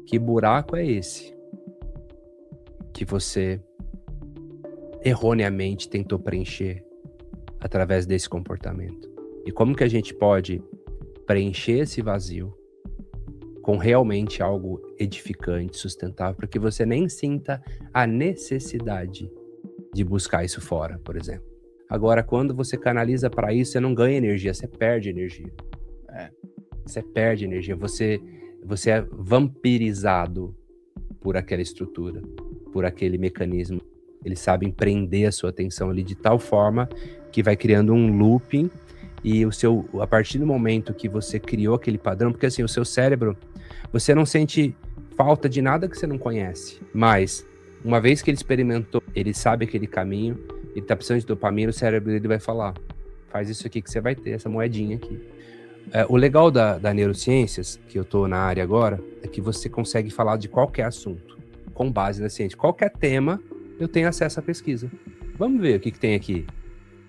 Que buraco é esse que você erroneamente tentou preencher através desse comportamento? E como que a gente pode preencher esse vazio com realmente algo edificante, sustentável, para que você nem sinta a necessidade de buscar isso fora, por exemplo. Agora, quando você canaliza para isso, você não ganha energia, você perde energia. Você perde energia, você é vampirizado por aquela estrutura, por aquele mecanismo. Eles sabem prender a sua atenção ali de tal forma que vai criando um looping, e a partir do momento que você criou aquele padrão, porque assim, o seu cérebro, você não sente falta de nada que você não conhece, mas uma vez que ele experimentou, ele sabe aquele caminho, ele tá precisando de dopamina, o cérebro dele vai falar, faz isso aqui que você vai ter, essa moedinha aqui. O legal da neurociências, que eu tô na área agora, é que você consegue falar de qualquer assunto, com base na ciência. Qualquer tema, eu tenho acesso à pesquisa. Vamos ver o que tem aqui.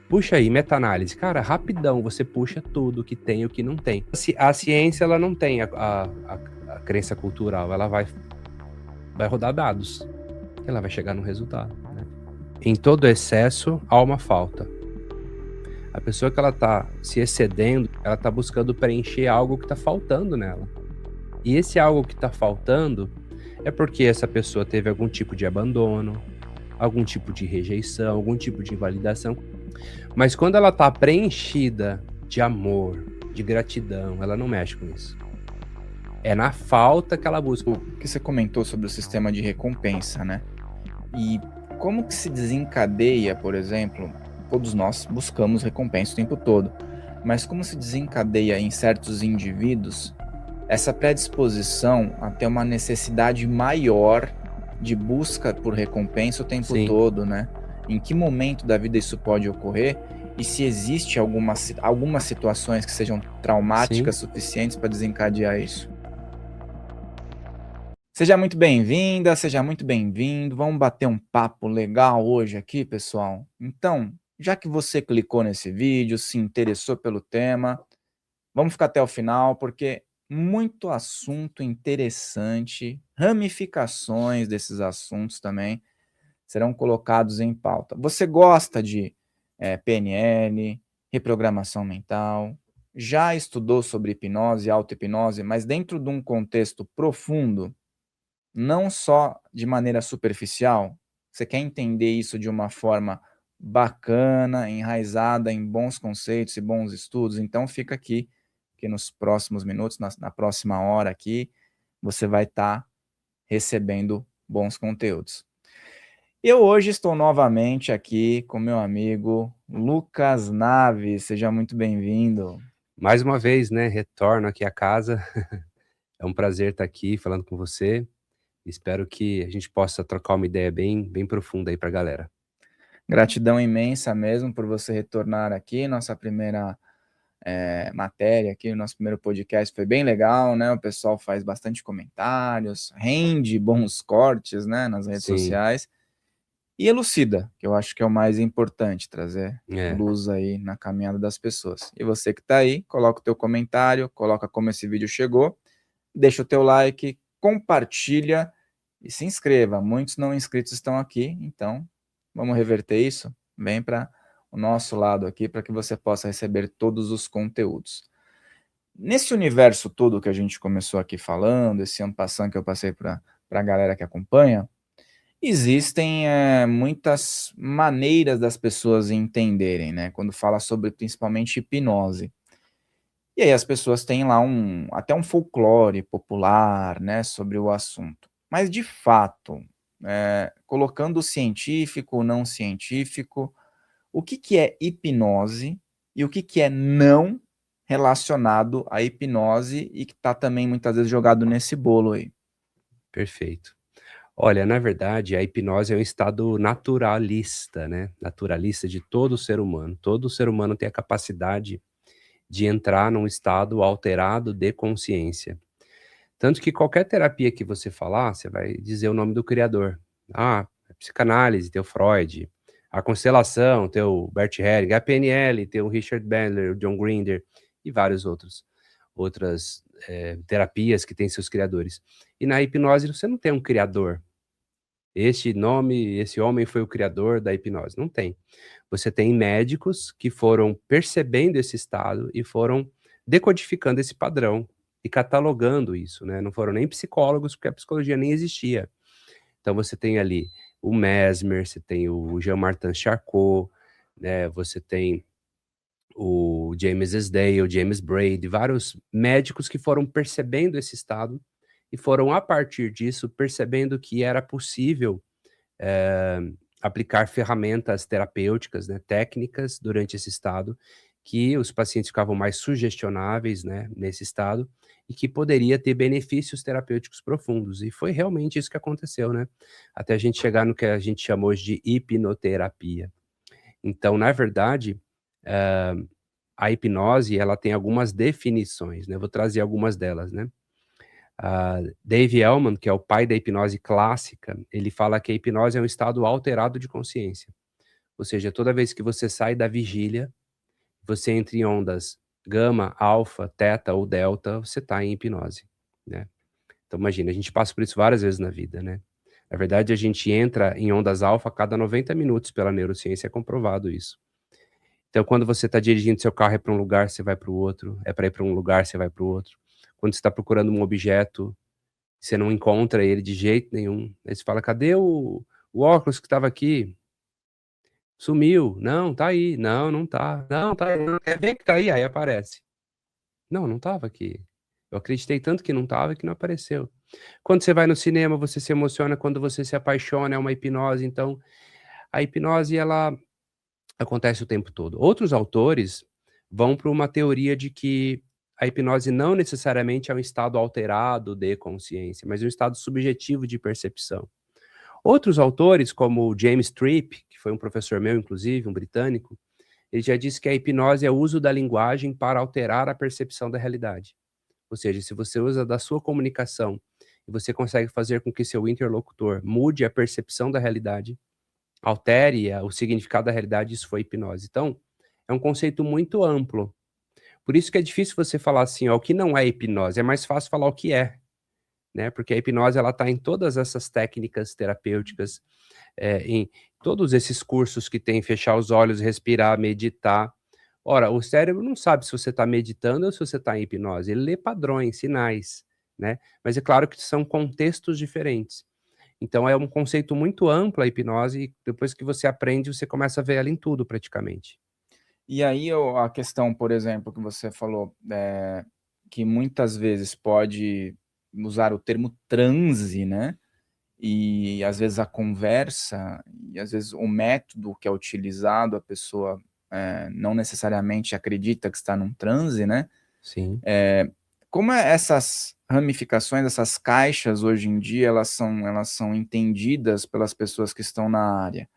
Puxa aí, meta-análise. Cara, rapidão, você puxa tudo, o que tem e o que não tem. A ciência, ela não tem a crença cultural, ela vai rodar dados. Ela vai chegar no resultado, né? Em todo excesso, há uma falta. A pessoa que ela tá se excedendo, ela tá buscando preencher algo que tá faltando nela. E esse algo que tá faltando é porque essa pessoa teve algum tipo de abandono, algum tipo de rejeição, algum tipo de invalidação. Mas quando ela tá preenchida de amor, de gratidão, ela não mexe com isso. É na falta que ela busca. O que você comentou sobre o sistema de recompensa, né? E como que se desencadeia, por exemplo, todos nós buscamos recompensa o tempo todo, mas como se desencadeia em certos indivíduos essa predisposição a ter uma necessidade maior de busca por recompensa o tempo todo, né? Em que momento da vida isso pode ocorrer? E se existe algumas situações que sejam traumáticas suficientes para desencadear isso? Seja muito bem-vinda, seja muito bem-vindo. Vamos bater um papo legal hoje aqui, pessoal? Então, já que você clicou nesse vídeo, se interessou pelo tema, vamos ficar até o final, porque muito assunto interessante, ramificações desses assuntos também serão colocados em pauta. Você gosta de PNL, reprogramação mental, já estudou sobre hipnose, auto-hipnose, mas dentro de um contexto profundo, não só de maneira superficial? Você quer entender isso de uma forma bacana, enraizada em bons conceitos e bons estudos? Então fica aqui, que nos próximos minutos, na próxima hora aqui, você vai estar recebendo bons conteúdos. Eu hoje estou novamente aqui com meu amigo Lucas Naves. Seja muito bem-vindo. Mais uma vez, né? Retorno aqui à casa. É um prazer estar aqui falando com você. Espero que a gente possa trocar uma ideia bem profunda aí para a galera. Gratidão imensa mesmo por você retornar aqui. Nossa primeira matéria aqui, o nosso primeiro podcast foi bem legal, né? O pessoal faz bastante comentários, rende bons cortes, né, nas redes sociais. E elucida, que eu acho que é o mais importante, trazer luz aí na caminhada das pessoas. E você que tá aí, coloca o teu comentário, coloca como esse vídeo chegou, deixa o teu like, compartilha e se inscreva. Muitos não inscritos estão aqui, então vamos reverter isso. Vem para o nosso lado aqui para que você possa receber todos os conteúdos. Nesse universo todo que a gente começou aqui falando, esse ano passando que eu passei para a galera que acompanha, existem muitas maneiras das pessoas entenderem, né? Quando fala sobre principalmente hipnose. E aí as pessoas têm lá até um folclore popular, né, sobre o assunto. Mas de fato, colocando científico ou não científico, o que é hipnose e o que é não relacionado à hipnose e que está também muitas vezes jogado nesse bolo aí? Perfeito. Olha, na verdade, a hipnose é um estado naturalista, né? Naturalista de todo ser humano. Todo ser humano tem a capacidade de entrar num estado alterado de consciência. Tanto que qualquer terapia que você falar, você vai dizer o nome do criador. A psicanálise, teu Freud. A constelação, teu Bert Hellinger. A PNL, teu Richard Bandler, o John Grinder e vários outras terapias que têm seus criadores. E na hipnose você não tem um criador. Esse homem foi o criador da hipnose. Não tem. Você tem médicos que foram percebendo esse estado e foram decodificando esse padrão e catalogando isso, né? Não foram nem psicólogos, porque a psicologia nem existia. Então você tem ali o Mesmer, você tem o Jean-Martin Charcot, né? Você tem o James Esdale, o James Braid, vários médicos que foram percebendo esse estado e foram, a partir disso, percebendo que era possível aplicar ferramentas terapêuticas, né, técnicas durante esse estado, que os pacientes ficavam mais sugestionáveis, né, nesse estado, e que poderia ter benefícios terapêuticos profundos. E foi realmente isso que aconteceu, né? Até a gente chegar no que a gente chama hoje de hipnoterapia. Então, na verdade, a hipnose, ela tem algumas definições, né? Vou trazer algumas delas, né? Dave Elman, que é o pai da hipnose clássica, ele fala que a hipnose é um estado alterado de consciência. Ou seja, toda vez que você sai da vigília, você entra em ondas gama, alfa, teta ou delta, você está em hipnose, né? Então imagina, a gente passa por isso várias vezes na vida, né? Na verdade, a gente entra em ondas alfa a cada 90 minutos pela neurociência, é comprovado isso. Então, quando você está dirigindo seu carro, é para um lugar, você vai para o outro, é para ir para um lugar, você vai para o outro. Quando você está procurando um objeto, você não encontra ele de jeito nenhum. Aí você fala, cadê o óculos que estava aqui? Sumiu. Não, tá aí. Não, não tá. Não, tá aí. Quer ver que tá aí? Aí aparece. Não, não estava aqui. Eu acreditei tanto que não estava que não apareceu. Quando você vai no cinema, você se emociona, quando você se apaixona, é uma hipnose. Então, a hipnose, ela acontece o tempo todo. Outros autores vão para uma teoria de que a hipnose não necessariamente é um estado alterado de consciência, mas um estado subjetivo de percepção. Outros autores, como o James Tripp, que foi um professor meu, inclusive, um britânico, ele já disse que a hipnose é o uso da linguagem para alterar a percepção da realidade. Ou seja, se você usa da sua comunicação e você consegue fazer com que seu interlocutor mude a percepção da realidade, altere o significado da realidade, isso foi hipnose. Então, é um conceito muito amplo. Por isso que é difícil você falar assim, ó, o que não é hipnose, é mais fácil falar o que é, né? Porque a hipnose, ela está em todas essas técnicas terapêuticas, em todos esses cursos que tem, fechar os olhos, respirar, meditar. Ora, o cérebro não sabe se você está meditando ou se você está em hipnose, ele lê padrões, sinais, né? Mas é claro que são contextos diferentes. Então é um conceito muito amplo a hipnose, e depois que você aprende, você começa a ver ela em tudo praticamente. E aí a questão, por exemplo, que você falou, que muitas vezes pode usar o termo transe, né? E às vezes a conversa, e às vezes o método que é utilizado, a pessoa não necessariamente acredita que está num transe, né? Sim. Como essas ramificações, essas caixas hoje em dia, elas são entendidas pelas pessoas que estão na área?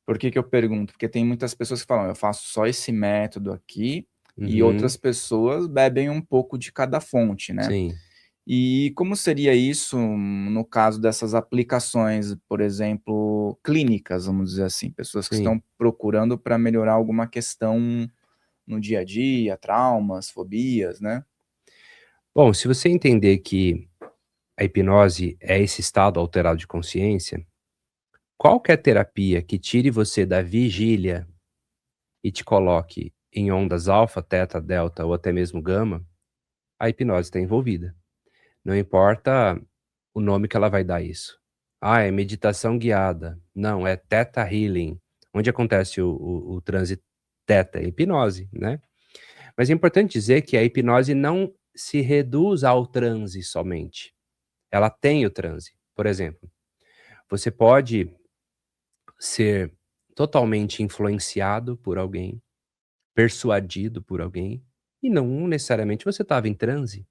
Por que eu pergunto? Porque tem muitas pessoas que falam, eu faço só esse método aqui, e outras pessoas bebem um pouco de cada fonte, né? Sim. E como seria isso no caso dessas aplicações, por exemplo, clínicas, vamos dizer assim, pessoas que Sim. estão procurando para melhorar alguma questão no dia a dia, traumas, fobias, né? Bom, se você entender que a hipnose é esse estado alterado de consciência, qualquer terapia que tire você da vigília e te coloque em ondas alfa, teta, delta ou até mesmo gama, a hipnose está envolvida. Não importa o nome que ela vai dar isso. Ah, é meditação guiada. Não, é Theta Healing. Onde acontece o transe teta? É hipnose, né? Mas é importante dizer que a hipnose não se reduz ao transe somente. Ela tem o transe. Por exemplo, você pode ser totalmente influenciado por alguém, persuadido por alguém, e não necessariamente você estava em transe.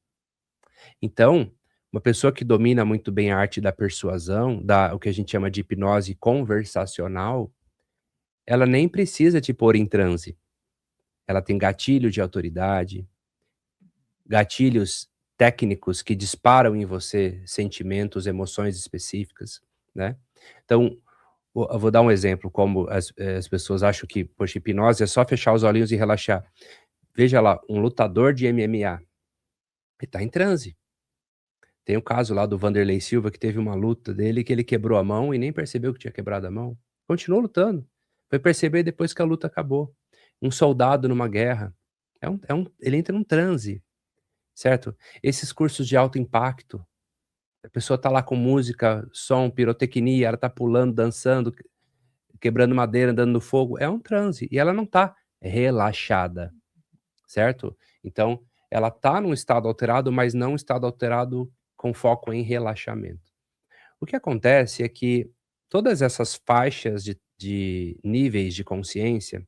Então, uma pessoa que domina muito bem a arte da persuasão, o que a gente chama de hipnose conversacional, ela nem precisa te pôr em transe. Ela tem gatilho de autoridade, gatilhos técnicos que disparam em você sentimentos, emoções específicas, né? Então, eu vou dar um exemplo, como as pessoas acham que, poxa, hipnose é só fechar os olhinhos e relaxar. Veja lá, um lutador de MMA. Ele está em transe. Tem o caso lá do Vanderlei Silva, que teve uma luta dele que ele quebrou a mão e nem percebeu que tinha quebrado a mão. Continuou lutando. Foi perceber depois que a luta acabou. Um soldado numa guerra, ele entra num transe, certo? Esses cursos de alto impacto, a pessoa tá lá com música, som, pirotecnia, ela tá pulando, dançando, quebrando madeira, andando no fogo, é um transe, e ela não tá relaxada, certo? Então, ela tá num estado alterado, mas não um estado alterado com foco em relaxamento. O que acontece é que todas essas faixas de níveis de consciência,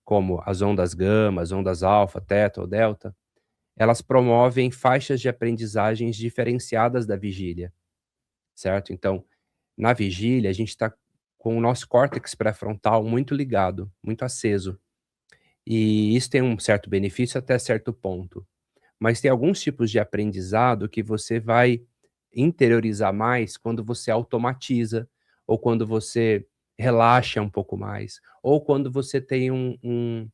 como as ondas gama, as ondas alfa, teta ou delta, elas promovem faixas de aprendizagens diferenciadas da vigília, certo? Então, na vigília, a gente está com o nosso córtex pré-frontal muito ligado, muito aceso. E isso tem um certo benefício até certo ponto. Mas tem alguns tipos de aprendizado que você vai interiorizar mais quando você automatiza, ou quando você relaxa um pouco mais, ou quando você tem um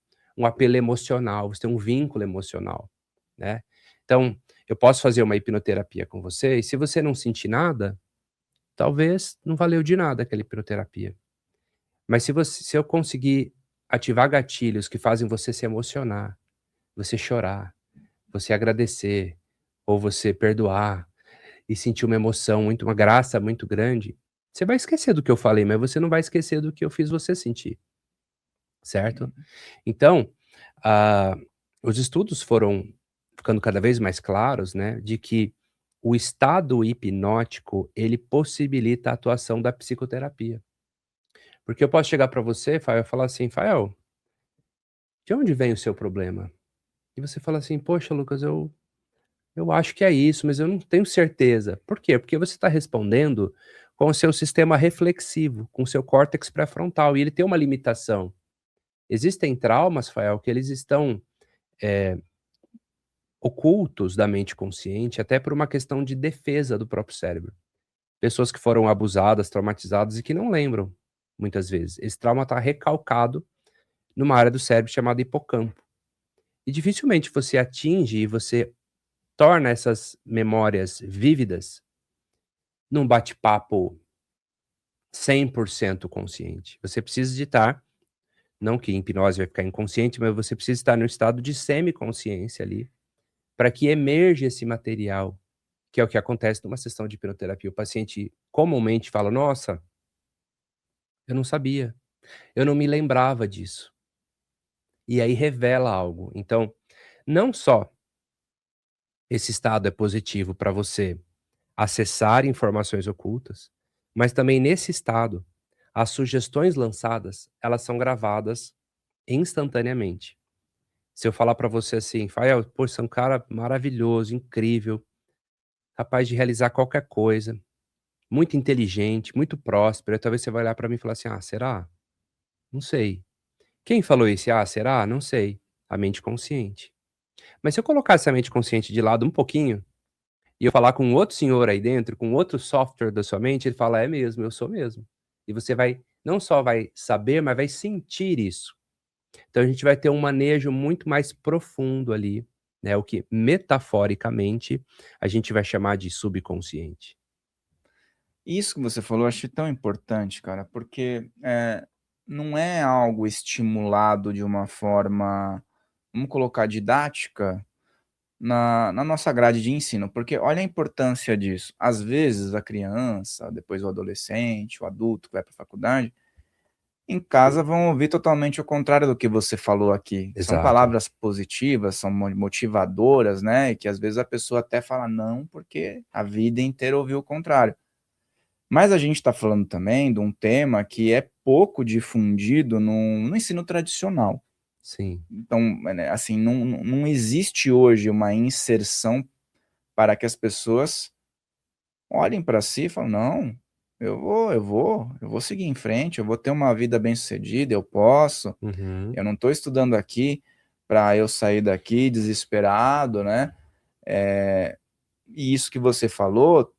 apelo emocional, você tem um vínculo emocional, né. Então, eu posso fazer uma hipnoterapia com você e se você não sentir nada, talvez não valeu de nada aquela hipnoterapia. Mas se eu conseguir ativar gatilhos que fazem você se emocionar, você chorar, você agradecer, ou você perdoar e sentir uma emoção uma graça muito grande, você vai esquecer do que eu falei, mas você não vai esquecer do que eu fiz você sentir, certo? Uhum. Então, ah, os estudos foram ficando cada vez mais claros, né, de que o estado hipnótico, ele possibilita a atuação da psicoterapia. Porque eu posso chegar para você, Fael, e falar assim: "Fael, de onde vem o seu problema?" E você fala assim: "Poxa, Lucas, eu acho que é isso, mas eu não tenho certeza." Por quê? Porque você está respondendo com o seu sistema reflexivo, com o seu córtex pré-frontal, e ele tem uma limitação. Existem traumas, Fael, que eles estão, eh, ocultos da mente consciente, até por uma questão de defesa do próprio cérebro. Pessoas que foram abusadas, traumatizadas e que não lembram, muitas vezes. Esse trauma está recalcado numa área do cérebro chamada hipocampo. E dificilmente você atinge e você torna essas memórias vívidas num bate-papo 100% consciente. Você precisa de estar, não que em hipnose vai ficar inconsciente, mas você precisa estar no estado de semiconsciência ali, para que emerja esse material, que é o que acontece numa sessão de hipnoterapia. O paciente comumente fala: "Nossa, eu não sabia, eu não me lembrava disso." E aí revela algo. Então, não só esse estado é positivo para você acessar informações ocultas, mas também nesse estado, as sugestões lançadas, elas são gravadas instantaneamente. Se eu falar para você assim: "Fael, pô, você é um cara maravilhoso, incrível, capaz de realizar qualquer coisa, muito inteligente, muito próspero", aí talvez você vai olhar para mim e falar assim: "Ah, será? Não sei." Quem falou isso? "Ah, será? Não sei." A mente consciente. Mas se eu colocar essa mente consciente de lado um pouquinho, e eu falar com outro senhor aí dentro, com outro software da sua mente, ele fala: "É mesmo, eu sou mesmo." E você vai não só vai saber, mas vai sentir isso. Então a gente vai ter um manejo muito mais profundo ali, né, o que metaforicamente a gente vai chamar de subconsciente. Isso que você falou, eu achei tão importante, cara, porque, não é algo estimulado de uma forma, vamos colocar, didática na nossa grade de ensino, porque olha a importância disso. Às vezes a criança, depois o adolescente, o adulto que vai para a faculdade, em casa vão ouvir totalmente o contrário do que você falou aqui. São Exato. palavras positivas, são motivadoras, né, e que às vezes a pessoa até fala não, porque a vida inteira ouviu o contrário. Mas a gente está falando também de um tema que é pouco difundido no ensino tradicional. Sim. Então, né, assim, não existe hoje uma inserção para que as pessoas olhem para si e falem: "Não, eu vou seguir em frente, eu vou ter uma vida bem-sucedida, eu posso, Uhum. eu não estou estudando aqui para eu sair daqui desesperado", né. E isso que você falou,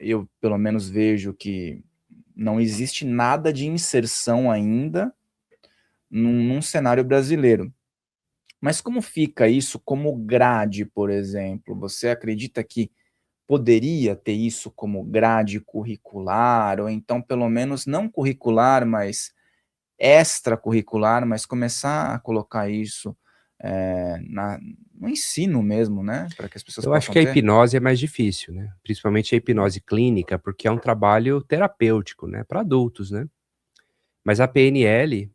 eu pelo menos vejo que não existe nada de inserção ainda num cenário brasileiro. Mas como fica isso como grade, por exemplo? Você acredita que poderia ter isso como grade curricular, ou então pelo menos não curricular, mas extracurricular, mas começar a colocar isso, no ensino mesmo, né, para que as pessoas Eu acho possam que a ter? hipnose é mais difícil, né, principalmente a hipnose clínica, porque é um trabalho terapêutico, né, para adultos, né. Mas a PNL,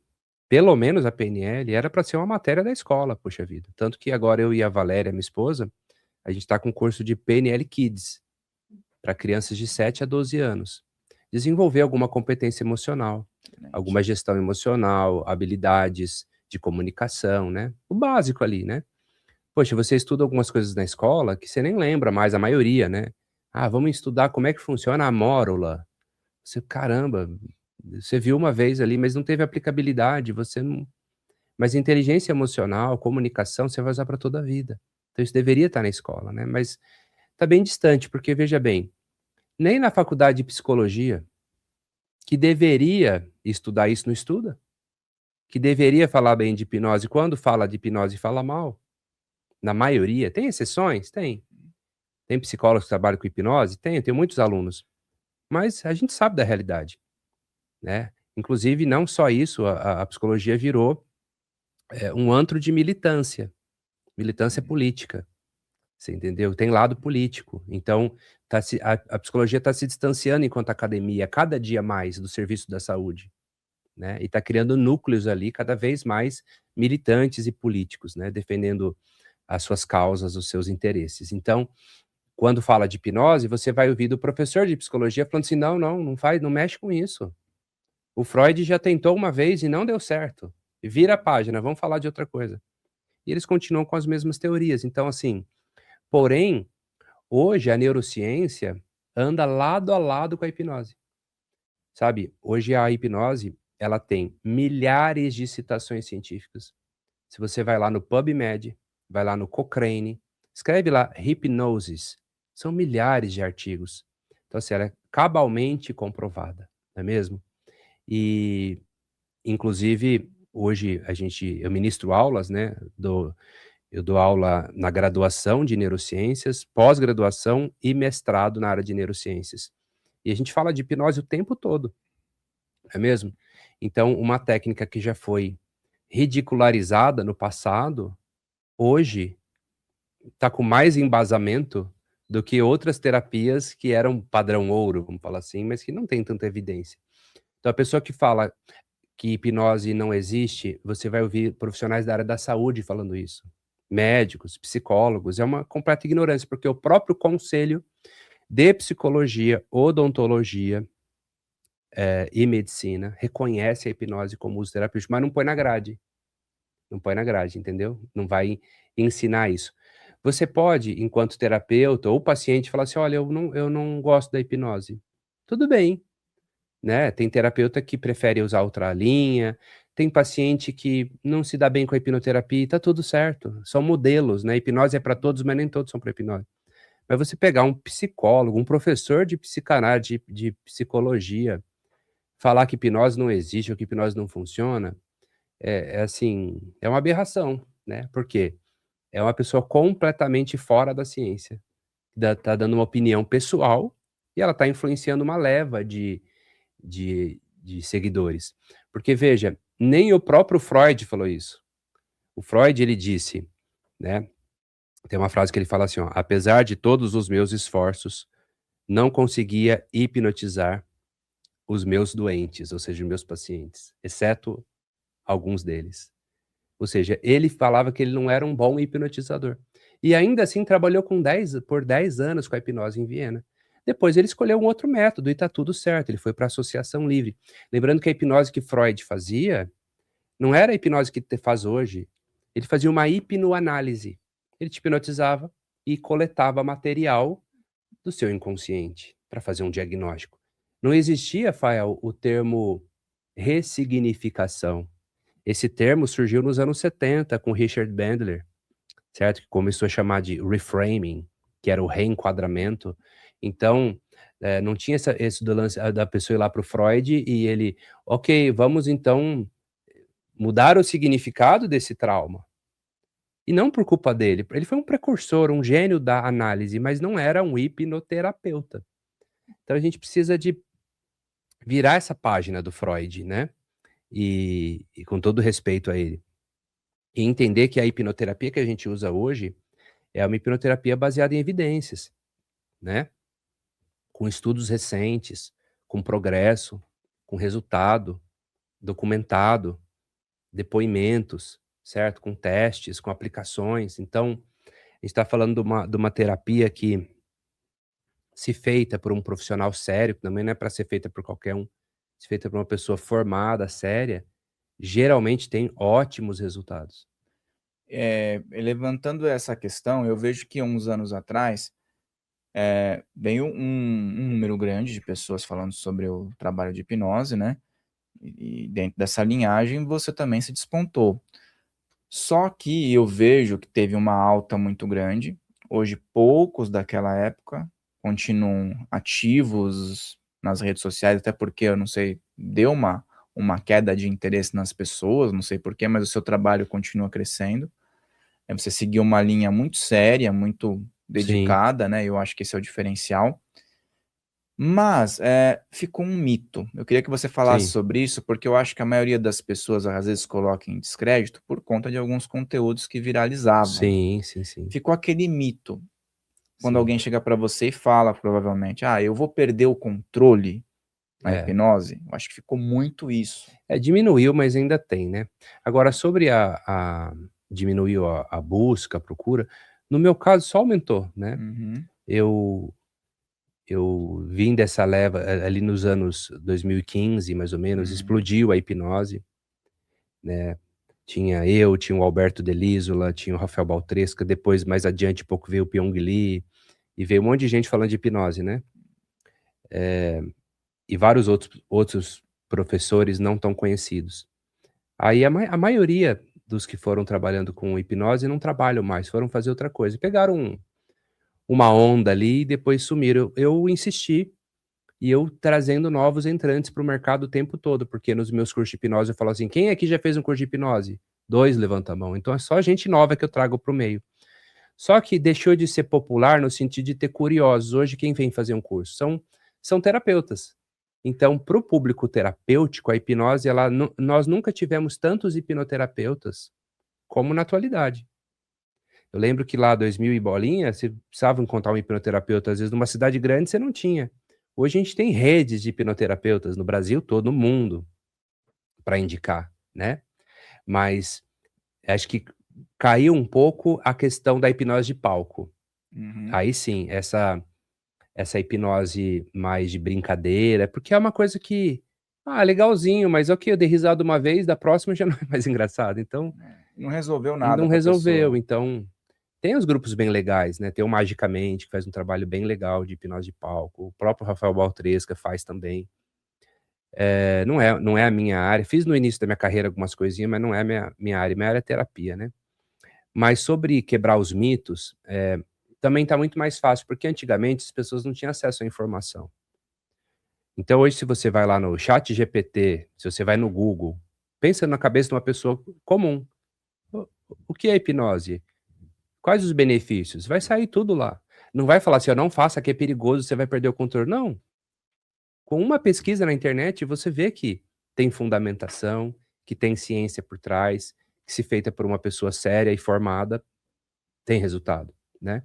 pelo menos a PNL, era para ser uma matéria da escola, poxa vida. Tanto que agora eu e a Valéria, minha esposa, a gente está com um curso de PNL Kids, para crianças de 7 a 12 anos. Desenvolver alguma competência emocional, Excelente. alguma gestão emocional, habilidades de comunicação, né, o básico ali, né. Poxa, você estuda algumas coisas na escola que você nem lembra mais, a maioria, né. "Ah, vamos estudar como é que funciona a amórola". Você caramba, você viu uma vez ali, mas não teve aplicabilidade, você não mas inteligência emocional, comunicação, você vai usar para toda a vida. Então isso deveria estar na escola, né, mas está bem distante, porque veja bem, nem na faculdade de psicologia, que deveria estudar isso, não estuda. Que deveria falar bem de hipnose, quando fala de hipnose fala mal, na maioria. Tem exceções? Tem. Tem psicólogos que trabalham com hipnose? Tem, eu tenho muitos alunos. Mas a gente sabe da realidade, né. Inclusive não só isso, a psicologia virou, um antro de militância, militância Uhum. política, você entendeu? Tem lado político, então a psicologia está se distanciando enquanto academia, cada dia mais do serviço da saúde, né, e está criando núcleos ali cada vez mais militantes e políticos, né, defendendo as suas causas, os seus interesses. Então, quando fala de hipnose, você vai ouvir do professor de psicologia falando assim: "Não, não, não faz, não mexe com isso. O Freud já tentou uma vez e não deu certo. Vira a página, vamos falar de outra coisa". E eles continuam com as mesmas teorias. Então, assim, porém, hoje a neurociência anda lado a lado com a hipnose, sabe. Hoje a hipnose, ela tem milhares de citações científicas. Se você vai lá no PubMed, vai lá no Cochrane, escreve lá "hipnosis", são milhares de artigos. Então, assim, ela é cabalmente comprovada, não é mesmo? E, inclusive, hoje eu ministro aulas, né, eu dou aula na graduação de neurociências, pós-graduação e mestrado na área de neurociências. E a gente fala de hipnose o tempo todo, não é mesmo? Então, uma técnica que já foi ridicularizada no passado, hoje está com mais embasamento do que outras terapias que eram padrão ouro, vamos falar assim, mas que não tem tanta evidência. Então a pessoa que fala que hipnose não existe, você vai ouvir profissionais da área da saúde falando isso, médicos, psicólogos, é uma completa ignorância, porque o próprio Conselho de Psicologia, Odontologia, e Medicina reconhece a hipnose como uso terapêutico, mas não põe na grade. Não põe na grade, entendeu? Não vai ensinar isso. Você pode, enquanto terapeuta ou paciente, falar assim: "Olha, eu não gosto da hipnose". Tudo bem, né, tem terapeuta que prefere usar outra linha, tem paciente que não se dá bem com a hipnoterapia e tá tudo certo, são modelos, né, hipnose é para todos, mas nem todos são para hipnose. Mas você pegar um psicólogo, um professor de psicanálise, de psicologia, falar que hipnose não existe ou que hipnose não funciona, é assim, é uma aberração, né, por quê? É uma pessoa completamente fora da ciência, tá dando uma opinião pessoal, e ela tá influenciando uma leva de seguidores. Porque veja, nem o próprio Freud falou isso. O Freud ele disse, né, tem uma frase que ele fala assim ó: "Apesar de todos os meus esforços, não conseguia hipnotizar os meus doentes", ou seja, os meus pacientes, exceto alguns deles. Ou seja, ele falava que ele não era um bom hipnotizador. E ainda assim trabalhou por 10 anos com a hipnose em Viena. Depois ele escolheu um outro método e está tudo certo, ele foi para a associação livre. Lembrando que a hipnose que Freud fazia, não era a hipnose que te faz hoje, ele fazia uma hipnoanálise. Ele te hipnotizava e coletava material do seu inconsciente para fazer um diagnóstico. Não existia, Fael, o termo ressignificação. Esse termo surgiu nos anos 70 com Richard Bandler, certo? Que começou a chamar de reframing, que era o reenquadramento. Então, não tinha esse do lance da pessoa ir lá para o Freud e ele: "Ok, vamos então mudar o significado desse trauma". E não por culpa dele, ele foi um precursor, um gênio da análise, mas não era um hipnoterapeuta. Então a gente precisa de virar essa página do Freud, né, e com todo respeito a ele, e entender que a hipnoterapia que a gente usa hoje é uma hipnoterapia baseada em evidências, né, com estudos recentes, com progresso, com resultado documentado, depoimentos, certo? Com testes, com aplicações. Então, a gente está falando de uma terapia que, se feita por um profissional sério, que também não é para ser feita por qualquer um, se feita por uma pessoa formada, séria, geralmente tem ótimos resultados. Levantando essa questão, eu vejo que uns anos atrás veio um número grande de pessoas falando sobre o trabalho de hipnose, né? E dentro dessa linhagem você também se despontou. Só que eu vejo que teve uma alta muito grande. Hoje, poucos daquela época continuam ativos nas redes sociais, até porque, eu não sei, deu uma queda de interesse nas pessoas, não sei porquê, mas o seu trabalho continua crescendo. Você seguiu uma linha muito séria, muito Sim, dedicada, né? Eu acho que esse é o diferencial. Mas, ficou um mito. Eu queria que você falasse sim, sobre isso, porque eu acho que a maioria das pessoas, às vezes, coloca em descrédito por conta de alguns conteúdos que viralizavam. sim, sim, sim, Ficou aquele mito, quando sim. alguém chega para você e fala, provavelmente: "Ah, eu vou perder o controle na É. hipnose", eu acho que ficou muito isso. Diminuiu, mas ainda tem, né. Agora sobre a diminuiu a busca, a procura, no meu caso só aumentou, né. Uhum, Eu eu vim dessa leva, ali nos anos 2015, mais ou menos, uhum, explodiu a hipnose, né. Tinha o Alberto Delísola, tinha o Rafael Baltresca, depois mais adiante um pouco veio o Pyong Lee, e veio um monte de gente falando de hipnose, né. E vários outros professores não tão conhecidos. Aí a maioria dos que foram trabalhando com hipnose não trabalham mais, foram fazer outra coisa. Pegaram uma onda ali e depois sumiram. Eu insisti, e eu trazendo novos entrantes para o mercado o tempo todo, porque nos meus cursos de hipnose eu falo assim: "Quem aqui já fez um curso de hipnose?" 2 levanta a mão, então é só gente nova que eu trago para o meio. Só que deixou de ser popular no sentido de ter curiosos. Hoje quem vem fazer um curso são terapeutas. Então, para o público terapêutico, a hipnose ela nós nunca tivemos tantos hipnoterapeutas como na atualidade. Eu lembro que lá 2000 e bolinha, você precisava encontrar um hipnoterapeuta, às vezes numa cidade grande você não tinha. Hoje a gente tem redes de hipnoterapeutas no Brasil todo, no mundo, para indicar, né. Mas acho que caiu um pouco a questão da hipnose de palco. uhum. Aí sim, essa hipnose mais de brincadeira, porque é uma coisa que, legalzinho, mas ok, eu dei risada uma vez, da próxima já não é mais engraçado, então Não resolveu nada não para a resolveu. pessoa. Então, tem os grupos bem legais, né, tem o Magicamente, que faz um trabalho bem legal de hipnose de palco, o próprio Rafael Baltresca faz também. Não é a minha área, fiz no início da minha carreira algumas coisinhas, mas não é minha área é terapia, né. Mas sobre quebrar os mitos, também está muito mais fácil, porque antigamente as pessoas não tinham acesso à informação. Então hoje se você vai lá no ChatGPT, se você vai no Google, pensa na cabeça de uma pessoa comum, o o que é hipnose? Quais os benefícios? Vai sair tudo lá. Não vai falar assim: "Ó, não faça que é perigoso, você vai perder o controle", não. Com uma pesquisa na internet você vê que tem fundamentação, que tem ciência por trás, que se feita por uma pessoa séria e formada, tem resultado, né.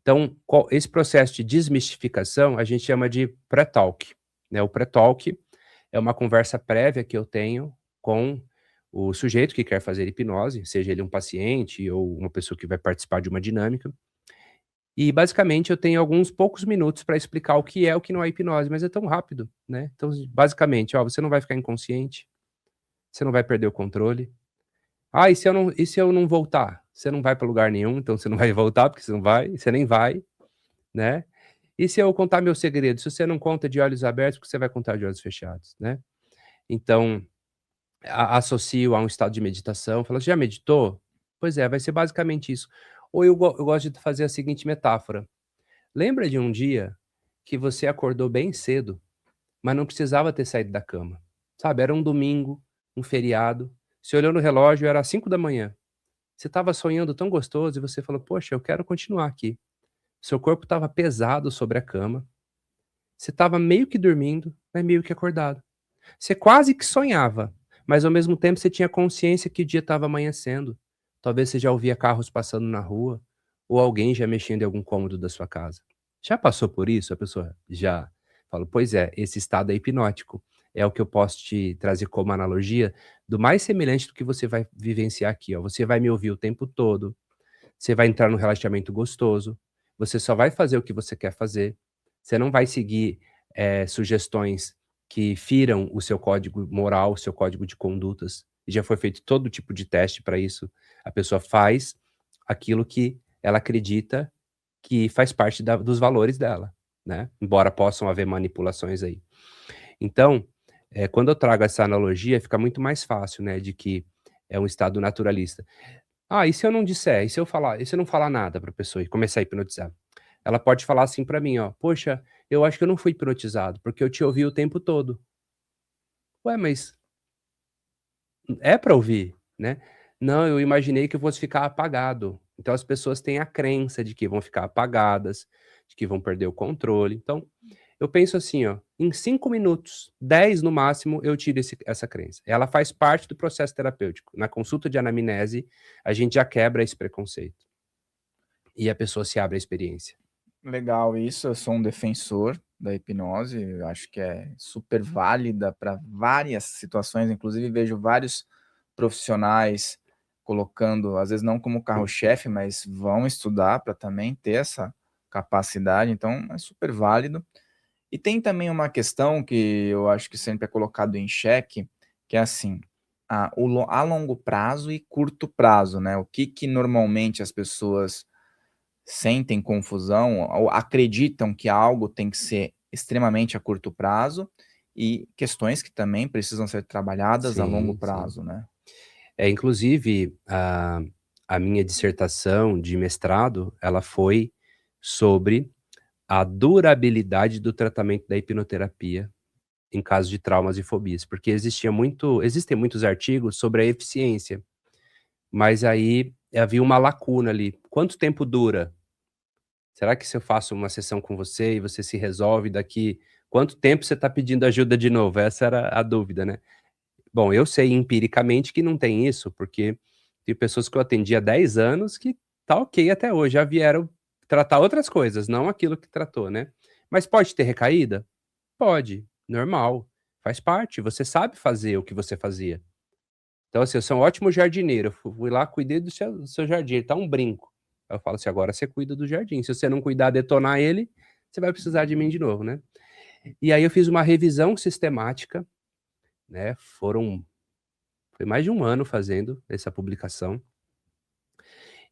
Então, esse processo de desmistificação a gente chama de pré-talk, né. O pré-talk é uma conversa prévia que eu tenho com o sujeito que quer fazer hipnose, seja ele um paciente ou uma pessoa que vai participar de uma dinâmica. E basicamente eu tenho alguns poucos minutos para explicar o que é, o que não é hipnose, mas é tão rápido, né. Então, basicamente: "Ó, você não vai ficar inconsciente, você não vai perder o controle. Ah, e se eu não voltar? Você não vai para lugar nenhum, então você não vai voltar, porque você nem vai, né. E se eu contar meu segredo? Se você não conta de olhos abertos, porque você vai contar de olhos fechados, né. Então, associo a um estado de meditação, falo: "Você já meditou?" Pois é, vai ser basicamente isso. Ou eu gosto de fazer a seguinte metáfora: lembra de um dia que você acordou bem cedo, mas não precisava ter saído da cama, sabe, era um domingo, um feriado, você olhou no relógio, era 5 da manhã. Você estava sonhando tão gostoso e você falou: "Poxa, eu quero continuar aqui". Seu corpo estava pesado sobre a cama, você estava meio que dormindo, mas meio que acordado. Você quase que sonhava, mas ao mesmo tempo você tinha consciência que o dia estava amanhecendo. Talvez você já ouvia carros passando na rua, ou alguém já mexendo em algum cômodo da sua casa. Já passou por isso? A pessoa: "Já". Falo: "Pois é, esse estado é hipnótico". É o que eu posso te trazer como analogia do mais semelhante do que você vai vivenciar aqui, ó. Você vai me ouvir o tempo todo, você vai entrar num relaxamento gostoso, você só vai fazer o que você quer fazer, você não vai seguir, sugestões que firam o seu código moral, o seu código de condutas, e já foi feito todo tipo de teste para isso. A pessoa faz aquilo que ela acredita que faz parte dos valores dela, né, embora possam haver manipulações aí. Então, quando eu trago essa analogia, fica muito mais fácil, né, de que é um estado naturalista. Ah, e se eu não disser? E se eu não falar nada pra pessoa e começar a hipnotizar? Ela pode falar assim pra mim, ó: "Poxa, eu acho que eu não fui hipnotizado, porque eu te ouvi o tempo todo". Ué, mas é pra ouvir, né. "Não, eu imaginei que eu fosse ficar apagado". Então as pessoas têm a crença de que vão ficar apagadas, de que vão perder o controle. Então, eu penso assim, ó, em 5 minutos, 10 no máximo, eu tiro essa crença. Ela faz parte do processo terapêutico. Na consulta de anamnese, a gente já quebra esse preconceito. E a pessoa se abre à experiência. Legal isso, eu sou um defensor da hipnose, eu acho que é super válida para várias situações, inclusive vejo vários profissionais colocando, às vezes não como carro-chefe, mas vão estudar para também ter essa capacidade, então é super válido. E tem também uma questão que eu acho que sempre é colocado em xeque, que é assim, a longo prazo e curto prazo, né, o que que normalmente as pessoas sentem confusão ou acreditam que algo tem que ser extremamente a curto prazo, e questões que também precisam ser trabalhadas a longo Sim, sim. prazo, né. Inclusive, a minha dissertação de mestrado, ela foi sobre a durabilidade do tratamento da hipnoterapia em caso de traumas e fobias, porque existem muitos artigos sobre a eficiência, mas aí havia uma lacuna ali. Quanto tempo dura? Será que se eu faço uma sessão com você e você se resolve daqui quanto tempo você está pedindo ajuda de novo? Essa era a dúvida, né. Bom, eu sei empiricamente que não tem isso, porque tem pessoas que eu atendi há 10 anos que tá ok até hoje, já vieram tratar outras coisas, não aquilo que tratou, né. Mas pode ter recaída? Pode, normal, faz parte, você sabe fazer o que você fazia. Então, assim, eu sou um ótimo jardineiro, eu fui lá, cuidei do seu jardim, ele tá um brinco. Aí eu falo assim: "Agora você cuida do jardim, se você não cuidar, detonar ele, você vai precisar de mim de novo, né". E aí eu fiz uma revisão sistemática, né, foi mais de 1 ano fazendo essa publicação,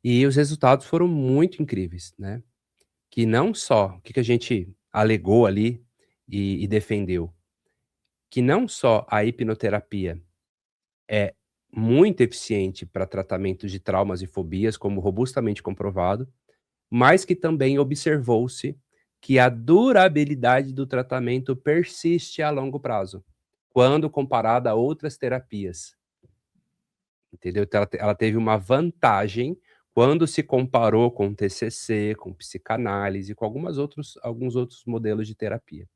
e os resultados foram muito incríveis, né. Que não só o que que a gente alegou ali e defendeu, que não só a hipnoterapia é muito eficiente para tratamento de traumas e fobias, como robustamente comprovado, mas que também observou-se que a durabilidade do tratamento persiste a longo prazo, quando comparada a outras terapias. Entendeu? Então ela teve uma vantagem quando se comparou com TCC, com psicanálise, com alguns outros modelos de terapia.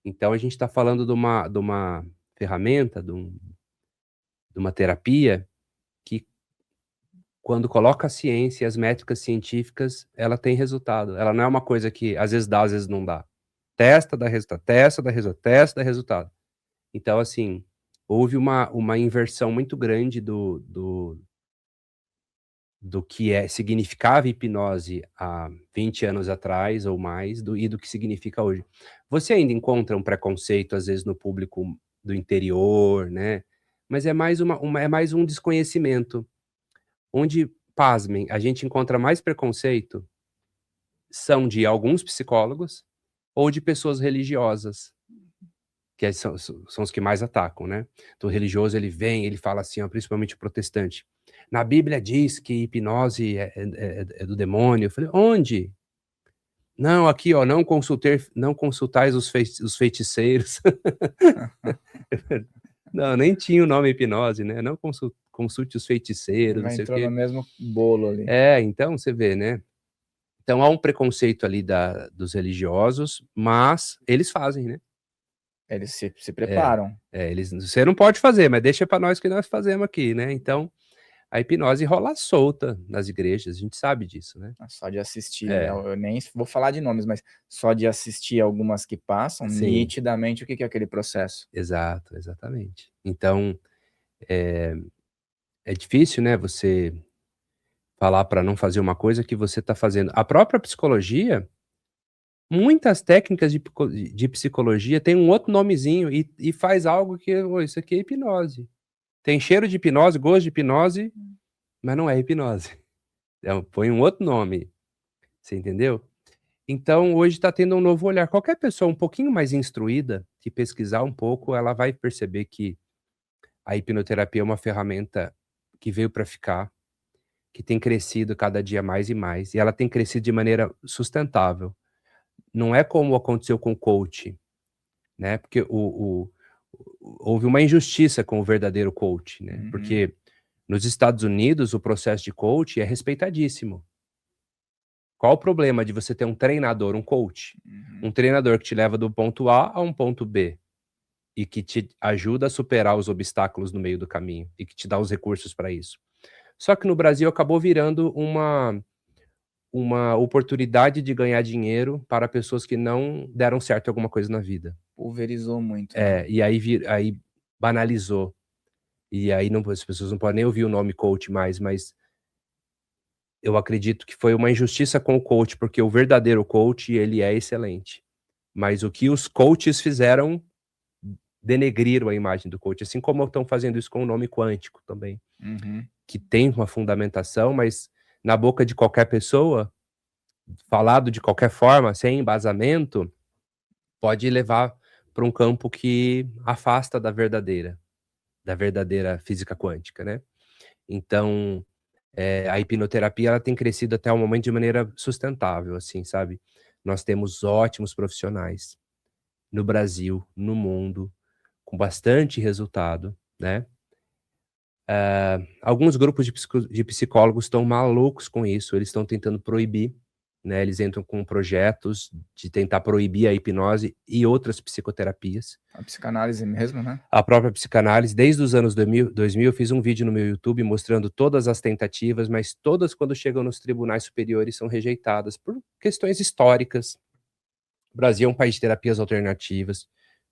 Então a gente está falando de uma ferramenta, de uma terapia que, quando coloca a ciência e as métricas científicas, ela tem resultado. Ela não é uma coisa que às vezes dá, às vezes não dá. Testa, dá resultado, testa, dá resultado, testa, dá resultado. Então, assim, houve uma inversão muito grande do que significava hipnose há 20 anos atrás ou mais, e do que significa hoje. Você ainda encontra um preconceito, às vezes, no público do interior, né, mas é mais é mais um desconhecimento, onde, pasmem, a gente encontra mais preconceito são de alguns psicólogos ou de pessoas religiosas. Que aí são os que mais atacam, né. Então o religioso ele vem, ele fala assim, ó, principalmente o protestante: "Na Bíblia diz que hipnose é do demônio". Eu falei: "Onde?". "Não, aqui ó, não consultais os feiticeiros". Não, nem tinha o nome hipnose, né? Não consulte os feiticeiros, não Já sei o entrou no quê. mesmo bolo ali. Então você vê, né? Então há um preconceito ali dos religiosos, mas eles fazem, né? Eles se preparam. Você não pode fazer, mas deixa para nós que nós fazemos aqui, né? Então, a hipnose rola solta nas igrejas, a gente sabe disso, né? Só de assistir, É, eu nem vou falar de nomes, mas só de assistir algumas que passam, sim, nitidamente o que é aquele processo. exato, exatamente. Então, é difícil, né, você falar para não fazer uma coisa que você está fazendo. A própria psicologia, muitas técnicas de psicologia tem um outro nomezinho e faz algo que, "Ô, isso aqui é hipnose. Tem cheiro de hipnose, gosto de hipnose, mas não é hipnose. Põe um outro nome, você entendeu? Então, hoje está tendo um novo olhar. Qualquer pessoa um pouquinho mais instruída, que pesquisar um pouco, ela vai perceber que a hipnoterapia é uma ferramenta que veio para ficar, que tem crescido cada dia mais e mais, e ela tem crescido de maneira sustentável. Não é como aconteceu com o coach, né? Porque houve uma injustiça com o verdadeiro coach, né? Uhum. Porque nos Estados Unidos o processo de coach é respeitadíssimo. Qual o problema de você ter um treinador, um coach? Um treinador que te leva do ponto A a um ponto B e que te ajuda a superar os obstáculos no meio do caminho e que te dá os recursos para isso. Só que no Brasil acabou virando uma oportunidade de ganhar dinheiro para pessoas que não deram certo em alguma coisa na vida. Pulverizou muito, né? E aí banalizou. E aí as pessoas não podem nem ouvir o nome coach mais, mas eu acredito que foi uma injustiça com o coach, porque o verdadeiro coach, ele é excelente. Mas o que os coaches fizeram, denegriram a imagem do coach, assim como estão fazendo isso com o nome quântico também, que tem uma fundamentação, mas na boca de qualquer pessoa, falado de qualquer forma, sem embasamento, pode levar para um campo que afasta da verdadeira física quântica, né? Então, a hipnoterapia ela tem crescido até o momento de maneira sustentável, assim, sabe? Nós temos ótimos profissionais no Brasil, no mundo, com bastante resultado, né? Alguns grupos de psicólogos estão malucos com isso, eles estão tentando proibir, né? Eles entram com projetos de tentar proibir a hipnose e outras psicoterapias. A psicanálise mesmo, né? A própria psicanálise, desde os anos 2000, eu fiz um vídeo no meu YouTube mostrando todas as tentativas, mas todas, quando chegam nos tribunais superiores, são rejeitadas por questões históricas. O Brasil é um país de terapias alternativas,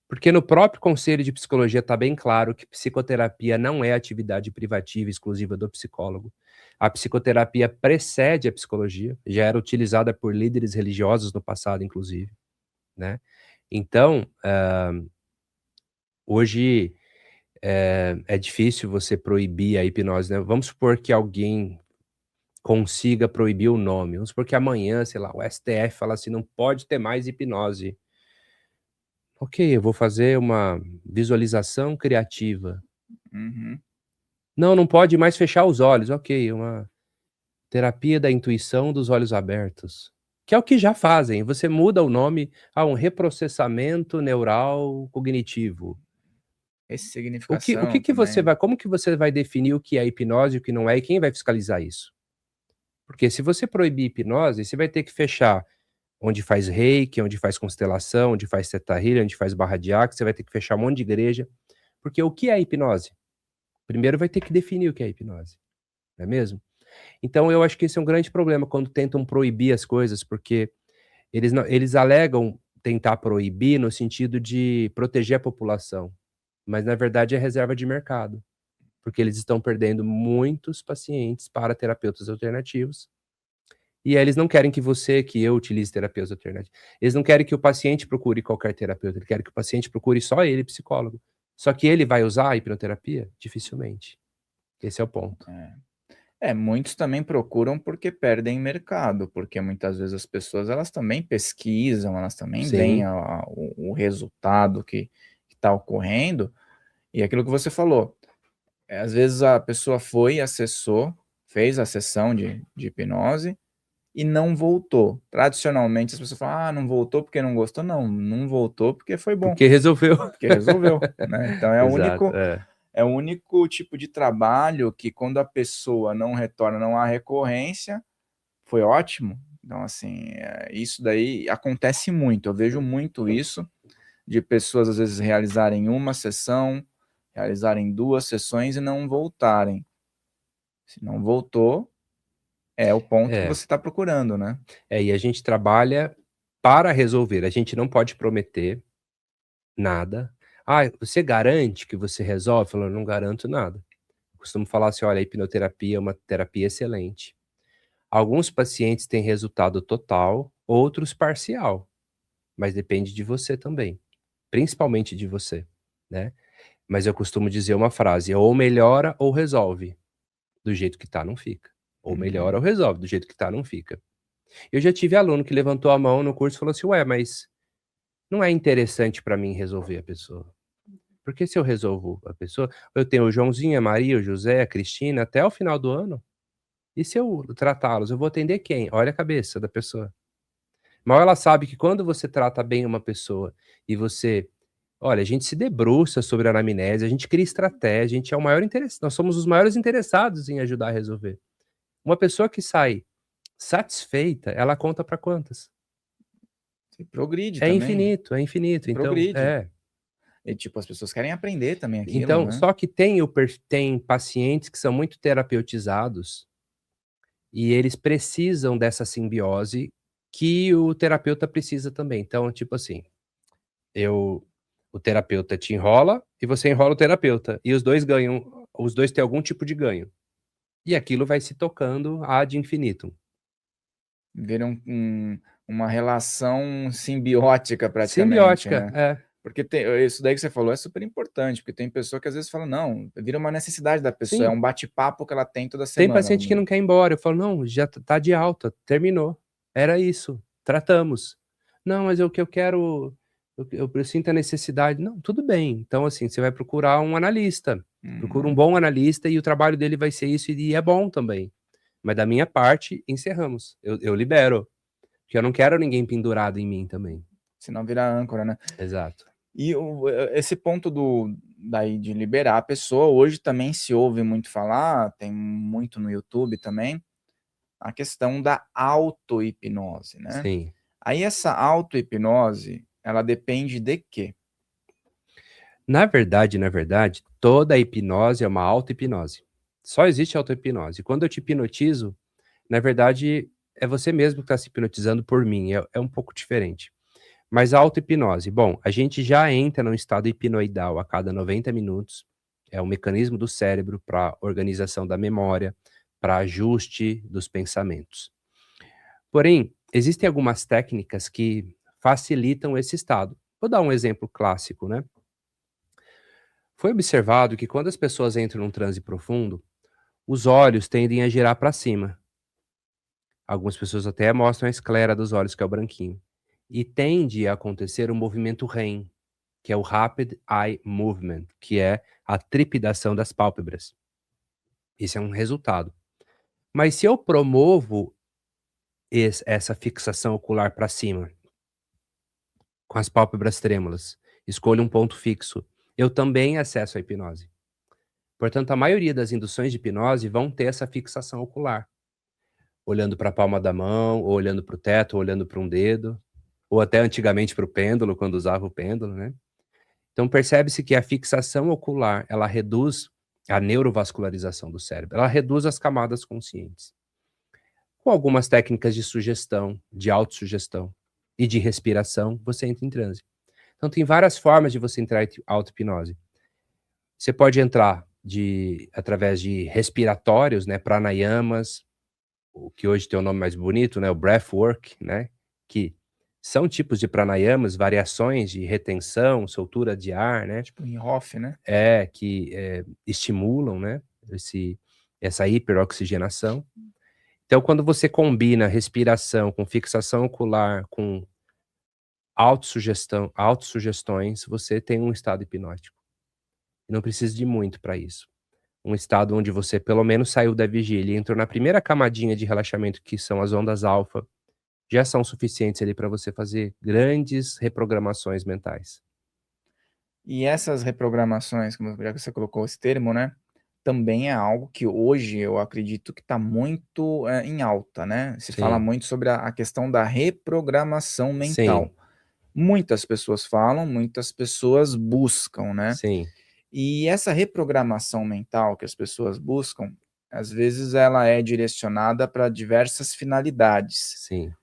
porque no próprio Conselho de Psicologia está bem claro que psicoterapia não é atividade privativa exclusiva do psicólogo. A psicoterapia precede a psicologia, já era utilizada por líderes religiosos no passado, inclusive, né? Então, hoje é difícil você proibir a hipnose, né? Vamos supor que alguém consiga proibir o nome. Vamos supor que amanhã, sei lá, o STF fala assim, não pode ter mais hipnose. Ok, eu vou fazer uma visualização criativa. Não, não pode mais fechar os olhos. Ok, uma terapia da intuição dos olhos abertos. Que é o que já fazem. Você muda o nome a um reprocessamento neural cognitivo. Ressignificação Como que você vai definir o que é hipnose e o que não é, e quem vai fiscalizar isso? Porque se você proibir hipnose, você vai ter que fechar onde faz reiki, onde faz constelação, onde faz teta healing, onde faz barra de axis, você vai ter que fechar um monte de igreja. Porque o que é hipnose? Primeiro vai ter que definir o que é hipnose, não é mesmo? Então eu acho que esse é um grande problema quando tentam proibir as coisas, porque eles alegam tentar proibir no sentido de proteger a população, mas na verdade é reserva de mercado, porque eles estão perdendo muitos pacientes para terapeutas alternativos, e eles não querem que eu utilize terapeutas alternativos. Eles não querem que o paciente procure qualquer terapeuta, eles querem que o paciente procure só ele, psicólogo. Só que ele vai usar a hipnoterapia? Dificilmente. Esse é o ponto. Muitos também procuram porque perdem mercado, porque muitas vezes as pessoas elas também pesquisam, elas também veem Sim, o resultado que está ocorrendo, e aquilo que você falou, às vezes a pessoa foi, acessou, fez a sessão de hipnose, e não voltou. Tradicionalmente as pessoas falam, ah, não voltou porque não gostou. Não, não voltou porque foi bom, Porque resolveu. porque resolveu, né? Então Exato, é o único tipo de trabalho que quando a pessoa não retorna, não há recorrência, foi ótimo. Então, assim, isso daí acontece muito. Eu vejo muito isso de pessoas, às vezes, realizarem uma sessão, realizarem 2 sessões e não voltarem. Se não voltou, é o ponto que é. você está procurando, né? E a gente trabalha para resolver. A gente não pode prometer nada. Ah, você garante que você resolve? Eu falo, não garanto nada. Eu costumo falar assim: olha, a hipnoterapia é uma terapia excelente. Alguns pacientes têm resultado total, outros parcial, mas depende de você também, principalmente de você, né? Mas eu costumo dizer uma frase: ou melhora ou resolve. Do jeito que tá, não fica. Ou melhora Uhum. ou resolve, do jeito que tá, não fica. Eu já tive aluno que levantou a mão no curso e falou assim: ué, mas não é interessante para mim resolver a pessoa. Porque se eu resolvo a pessoa, eu tenho o Joãozinho, a Maria, o José, a Cristina, até o final do ano. E se eu tratá-los, eu vou atender quem? Olha a cabeça da pessoa. Mal ela sabe que quando você trata bem uma pessoa e você, olha, a gente se debruça sobre a anamnese, a gente cria estratégia, a gente é o maior interesse, nós somos os maiores interessados em ajudar a resolver. Uma pessoa que sai satisfeita, ela conta para quantas? Você progride também. É Você infinito. Então, progride. E, tipo, as pessoas querem aprender também aquilo, Então, né? só que tem pacientes que são muito terapeutizados e eles precisam dessa simbiose que o terapeuta precisa também. Então, tipo assim, eu o terapeuta te enrola e você enrola o terapeuta, e os 2 têm algum tipo de ganho. E aquilo vai se tocando ad infinitum. Vira uma relação simbiótica praticamente, Simbiótica, né? é. Porque isso daí que você falou é super importante, porque tem pessoa que às vezes fala, não, vira uma necessidade da pessoa, é Sim, um bate-papo que ela tem toda tem semana, paciente vamos que dizer. não quer ir embora, eu falo: "Não, já tá de alta, terminou, era isso, tratamos". "Não, mas o que eu quero, eu sinto a necessidade". "Não, tudo bem, então, assim, você vai procurar um analista, procura um Uhum. bom analista e o trabalho dele vai ser isso e é bom também. Mas da minha parte, encerramos, eu libero, porque eu não quero ninguém pendurado em mim também". Senão vira âncora, né? Exato. E esse ponto daí de liberar a pessoa, hoje também se ouve muito falar, tem muito no YouTube também, a questão da auto-hipnose, né? Sim. Aí essa auto-hipnose, ela depende de quê? Na verdade, toda hipnose é uma auto-hipnose. Só existe auto-hipnose. Quando eu te hipnotizo, na verdade, é você mesmo que está se hipnotizando por mim, é um pouco diferente. Mas a auto-hipnose, bom, a gente já entra num estado hipnoidal a cada 90 minutos, é um mecanismo do cérebro para organização da memória, para ajuste dos pensamentos. Porém, existem algumas técnicas que facilitam esse estado. Vou dar um exemplo clássico, né? Foi observado que quando as pessoas entram num transe profundo, os olhos tendem a girar para cima. Algumas pessoas até mostram a esclera dos olhos, que é o branquinho. E tende a acontecer um movimento REM, que é o Rapid Eye Movement, que é a trepidação das pálpebras. Esse é um resultado. Mas se eu promovo essa fixação ocular para cima, com as pálpebras trêmulas, escolho um ponto fixo, eu também acesso a hipnose. Portanto, a maioria das induções de hipnose vão ter essa fixação ocular, olhando para a palma da mão, ou olhando para o teto, ou olhando para um dedo, ou até antigamente para o pêndulo, quando usava o pêndulo, né? Então percebe-se que a fixação ocular, ela reduz a neurovascularização do cérebro, ela reduz as camadas conscientes. Com algumas técnicas de sugestão, de autossugestão e de respiração, você entra em transe. Então tem várias formas de você entrar em auto-hipnose. Você pode entrar através de respiratórios, né, pranayamas, o que hoje tem o nome mais bonito, né, o breathwork, né, que são tipos de pranayamas, variações de retenção, soltura de ar, né, Tipo em off, né? que estimulam, né, essa hiperoxigenação. Então, quando você combina respiração com fixação ocular, com autossugestões, você tem um estado hipnótico. Não precisa de muito para isso. um estado onde você pelo menos saiu da vigília e entrou na primeira camadinha de relaxamento, que são as ondas alfa, já são suficientes ali para você fazer grandes reprogramações mentais. E essas reprogramações, como já que você colocou esse termo, né, também é algo que hoje eu acredito que está muito, em alta, né. Se fala Sim, muito sobre a questão da reprogramação sim, mental. Muitas pessoas falam, muitas pessoas buscam, né. sim, E essa reprogramação mental que as pessoas buscam, às vezes ela é direcionada para diversas finalidades. sim,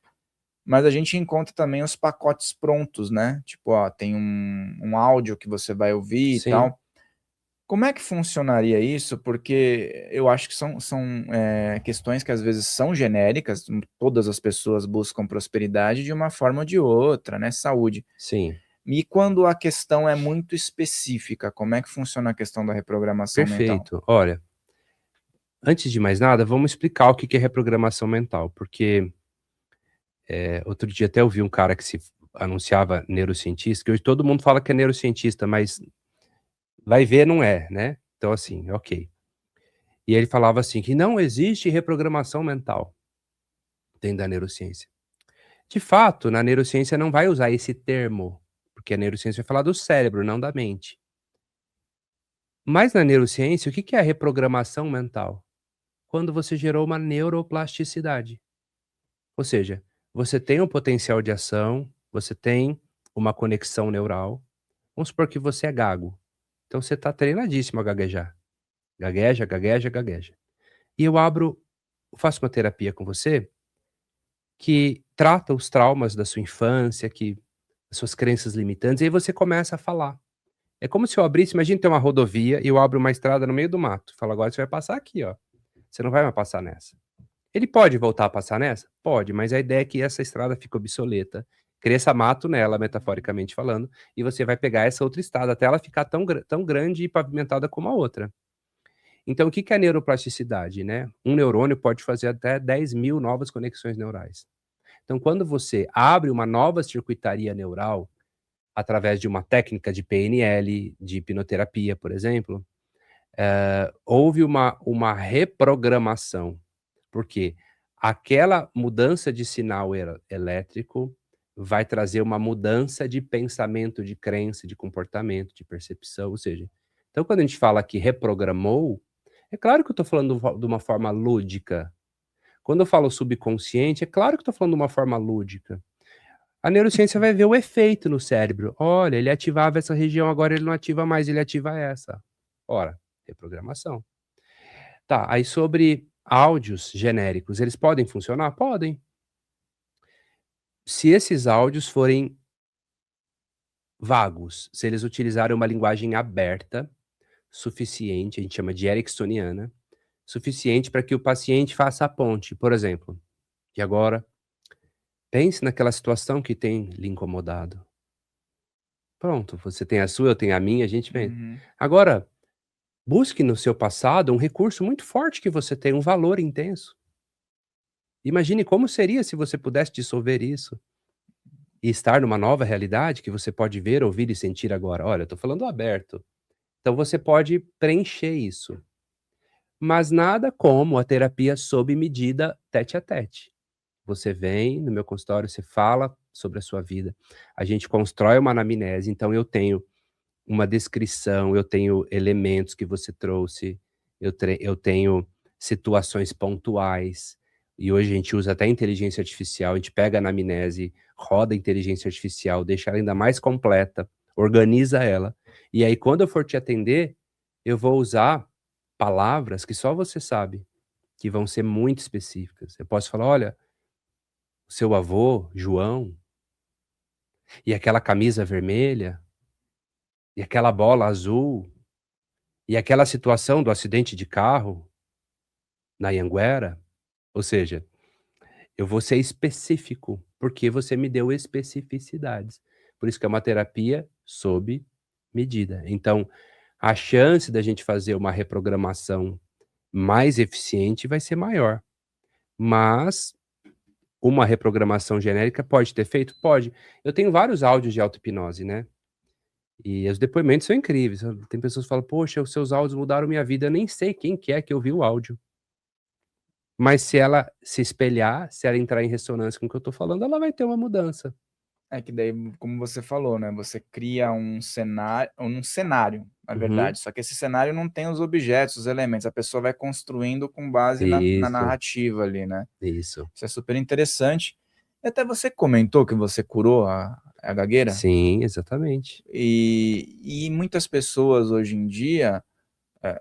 Mas a gente encontra também os pacotes prontos, né, tipo, ó, tem um áudio que você vai ouvir e sim, tal. Como é que funcionaria isso? Porque eu acho que questões que às vezes são genéricas, todas as pessoas buscam prosperidade de uma forma ou de outra, né, saúde. sim. E quando a questão é muito específica, como é que funciona a questão da reprogramação mental? Perfeito. Olha, antes de mais nada, vamos explicar o que que é reprogramação mental, porque, outro dia até ouvi um cara que se anunciava neurocientista, que hoje todo mundo fala que é neurocientista, mas vai ver não é, né. Então assim, ok. E ele falava assim, que não existe reprogramação mental dentro da neurociência. De fato, na neurociência não vai usar esse termo, porque a neurociência vai falar do cérebro, não da mente. Mas na neurociência, o que que é a reprogramação mental? Quando você gerou uma neuroplasticidade. Ou seja, você tem um potencial de ação, você tem uma conexão neural. Vamos supor que você é gago. Então você está treinadíssimo a gaguejar. Gagueja, gagueja, gagueja. E eu faço uma terapia com você que trata os traumas da sua infância, as suas crenças limitantes, e aí você começa a falar. É como se eu abrisse, imagina ter uma rodovia e eu abro uma estrada no meio do mato. Falo: "Agora você vai passar aqui, ó. Você não vai mais passar nessa". Ele pode voltar a passar nessa? Pode, mas a ideia é que essa estrada fique obsoleta, cresça mato nela, metaforicamente falando, e você vai pegar essa outra estrada até ela ficar tão grande e pavimentada como a outra. Então o que que é a neuroplasticidade, né? Um neurônio pode fazer até 10.000 novas conexões neurais. Então quando você abre uma nova circuitaria neural, através de uma técnica de PNL, de hipnoterapia, por exemplo, houve uma reprogramação. Porque aquela mudança de sinal elétrico vai trazer uma mudança de pensamento, de crença, de comportamento, de percepção, ou seja, então quando a gente fala que reprogramou, é claro que eu estou falando de uma forma lúdica. Quando eu falo subconsciente, é claro que eu estou falando de uma forma lúdica. A neurociência vai ver o efeito no cérebro. Olha, ele ativava essa região, agora ele não ativa mais, ele ativa essa. Ora, reprogramação. Tá, aí sobre áudios genéricos, eles podem funcionar? Podem. Se esses áudios forem vagos, se eles utilizarem uma linguagem aberta, suficiente, a gente chama de ericksoniana, suficiente para que o paciente faça a ponte. Por exemplo, e agora, pense naquela situação que tem lhe incomodado. Pronto, você tem a sua, eu tenho a minha, a gente vem. Uhum. Agora, busque no seu passado um recurso muito forte que você tem, um valor intenso. Imagine como seria se você pudesse dissolver isso e estar numa nova realidade que você pode ver, ouvir e sentir agora. Olha, eu tô falando aberto. Então você pode preencher isso, mas nada como a terapia sob medida, tete a tete. Você vem no meu consultório, você fala sobre a sua vida, a gente constrói uma anamnese, então eu tenho uma descrição, eu tenho elementos que você trouxe, eu tenho situações pontuais, e hoje a gente usa até inteligência artificial, a gente pega a anamnese, roda a inteligência artificial, deixa ela ainda mais completa, organiza ela, e aí quando eu for te atender, eu vou usar palavras que só você sabe, que vão ser muito específicas. Eu posso falar: "Olha, o seu avô, João, e aquela camisa vermelha, e aquela bola azul, e aquela situação do acidente de carro na Anhanguera", ou seja, eu vou ser específico, porque você me deu especificidades. Por isso que é uma terapia sob medida. Então, a chance da gente fazer uma reprogramação mais eficiente vai ser maior. Mas uma reprogramação genérica pode ter feito? Pode. Eu tenho vários áudios de auto-hipnose, né. E os depoimentos são incríveis, sabe. Tem pessoas que falam: "Poxa, os seus áudios mudaram minha vida", eu nem sei quem que é que ouviu o áudio. Mas se ela se espelhar, se ela entrar em ressonância com o que eu tô falando, ela vai ter uma mudança. É que daí, como você falou, né, você cria um cenário, na Uhum. verdade, só que esse cenário não tem os objetos, os elementos, a pessoa vai construindo com base na Isso, narrativa ali, né. isso. Isso é super interessante. E até você comentou que você curou a gagueira, Sim, exatamente. e muitas pessoas hoje em dia, eh,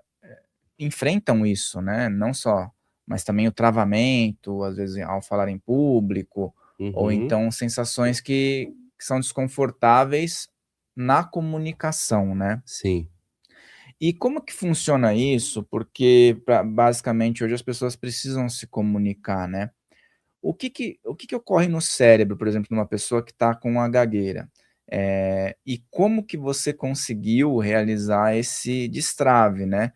enfrentam isso, né, não só mas também o travamento, às vezes ao falar em público, ou Uhum. então sensações que são desconfortáveis na comunicação, né. Sim. E como que funciona isso? Porque basicamente hoje as pessoas precisam se comunicar, né. O que que ocorre no cérebro, por exemplo, numa pessoa que está com a gagueira? E como que você conseguiu realizar esse destrave, né?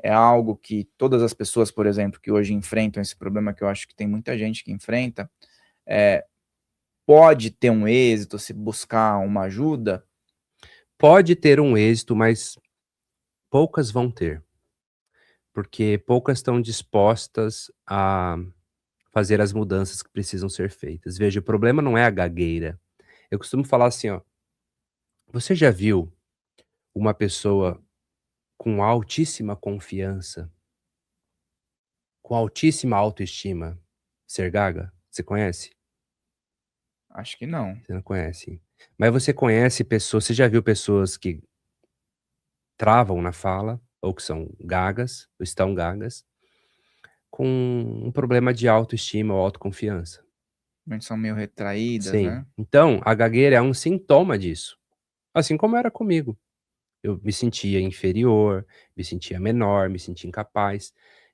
É algo que todas as pessoas, por exemplo, que hoje enfrentam esse problema, que eu acho que tem muita gente que enfrenta, eh, pode ter um êxito se buscar uma ajuda? Pode ter um êxito, mas poucas vão ter, porque poucas estão dispostas a fazer as mudanças que precisam ser feitas. Veja, o problema não é a gagueira. Eu costumo falar assim, ó: você já viu uma pessoa com altíssima confiança, com altíssima autoestima, ser gaga? Você conhece? Acho que não. Você não conhece. Mas você conhece pessoas, você já viu pessoas que travam na fala, ou que são gagas, ou estão gagas, com um problema de autoestima ou autoconfiança? Realmente são meio retraídas, Sim. né? Então, a gagueira é um sintoma disso, assim como era comigo. Eu me sentia inferior, me sentia menor, me sentia incapaz,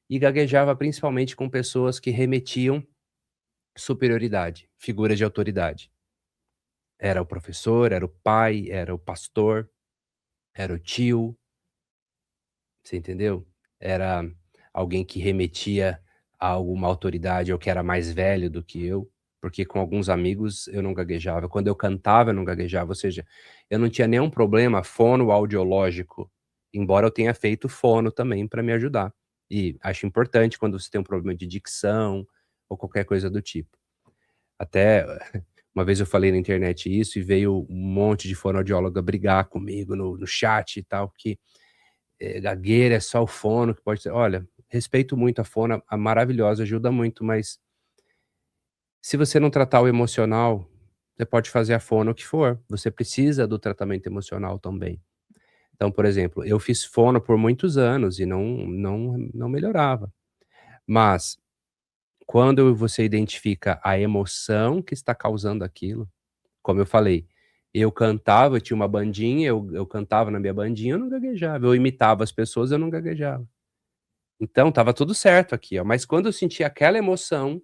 e gaguejava principalmente com pessoas que remetiam superioridade, figuras de autoridade. Era o professor, era o pai, era o pastor, era o tio, você entendeu? Era alguém que remetia a alguma autoridade ou que era mais velho do que eu, porque com alguns amigos eu não gaguejava. Quando eu cantava, eu não gaguejava, ou seja, eu não tinha nenhum problema fonoaudiológico, embora eu tenha feito fono também para me ajudar. E acho importante quando você tem um problema de dicção ou qualquer coisa do tipo. Até uma vez eu falei na internet isso e veio um monte de fonoaudióloga brigar comigo no chat e tal, que gagueira é só o fono que pode ser. Olha, respeito muito a fono, a maravilhosa, ajuda muito, mas se você não tratar o emocional, você pode fazer a fono o que for, você precisa do tratamento emocional também. Então, por exemplo, eu fiz fono por muitos anos e não melhorava. Mas, quando você identifica a emoção que está causando aquilo, como eu falei, eu cantava, eu tinha uma bandinha, eu cantava na minha bandinha, eu não gaguejava, eu imitava as pessoas, eu não gaguejava. Então estava tudo certo aqui, ó, mas quando eu senti aquela emoção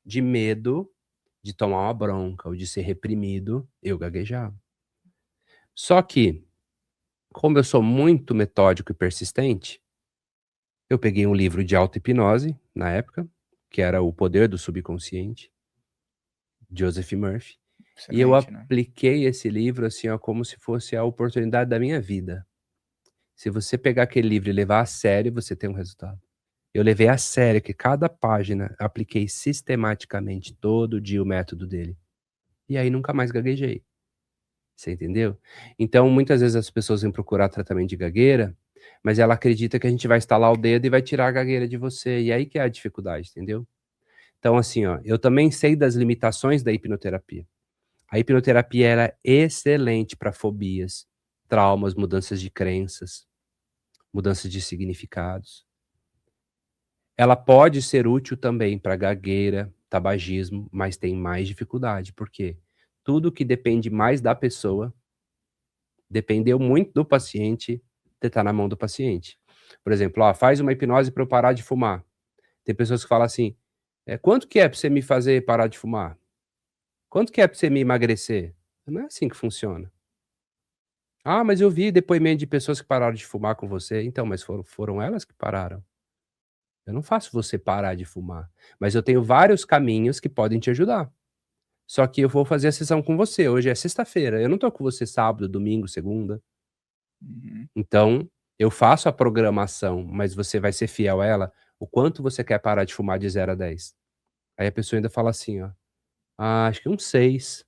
de medo de tomar uma bronca ou de ser reprimido, eu gaguejava. Só que, como eu sou muito metódico e persistente, eu peguei um livro de auto-hipnose, na época, que era O Poder do Subconsciente, Joseph Murphy, e eu Excelente, né? apliquei esse livro, assim, ó, como se fosse a oportunidade da minha vida. Se você pegar aquele livro e levar a sério, você tem um resultado. Eu levei a sério que cada página apliquei sistematicamente todo dia o método dele. E aí nunca mais gaguejei, você entendeu? Então muitas vezes as pessoas vêm procurar tratamento de gagueira, mas ela acredita que a gente vai estalar o dedo e vai tirar a gagueira de você, e aí que é a dificuldade, entendeu? Então assim, ó, eu também sei das limitações da hipnoterapia. A hipnoterapia era excelente para fobias, traumas, mudanças de crenças, mudanças de significados. Ela pode ser útil também para gagueira, tabagismo, mas tem mais dificuldade, por quê? Tudo que depende mais da pessoa, dependeu muito do paciente, tá na mão do paciente. Por exemplo, ó, faz uma hipnose para eu parar de fumar. Tem pessoas que falam assim: quanto que é para você me fazer parar de fumar? Quanto que é para você me emagrecer? Não é assim que funciona. Ah, mas eu vi depoimento de pessoas que pararam de fumar com você. Então, mas foram elas que pararam. Eu não faço você parar de fumar, mas eu tenho vários caminhos que podem te ajudar. Só que eu vou fazer a sessão com você, hoje é sexta-feira, eu não tô com você sábado, domingo, segunda. Uhum. Então, eu faço a programação, mas você vai ser fiel a ela? O quanto você quer parar de fumar de 0 a 10? Aí a pessoa ainda fala assim, ó: "Ah, acho que um 6".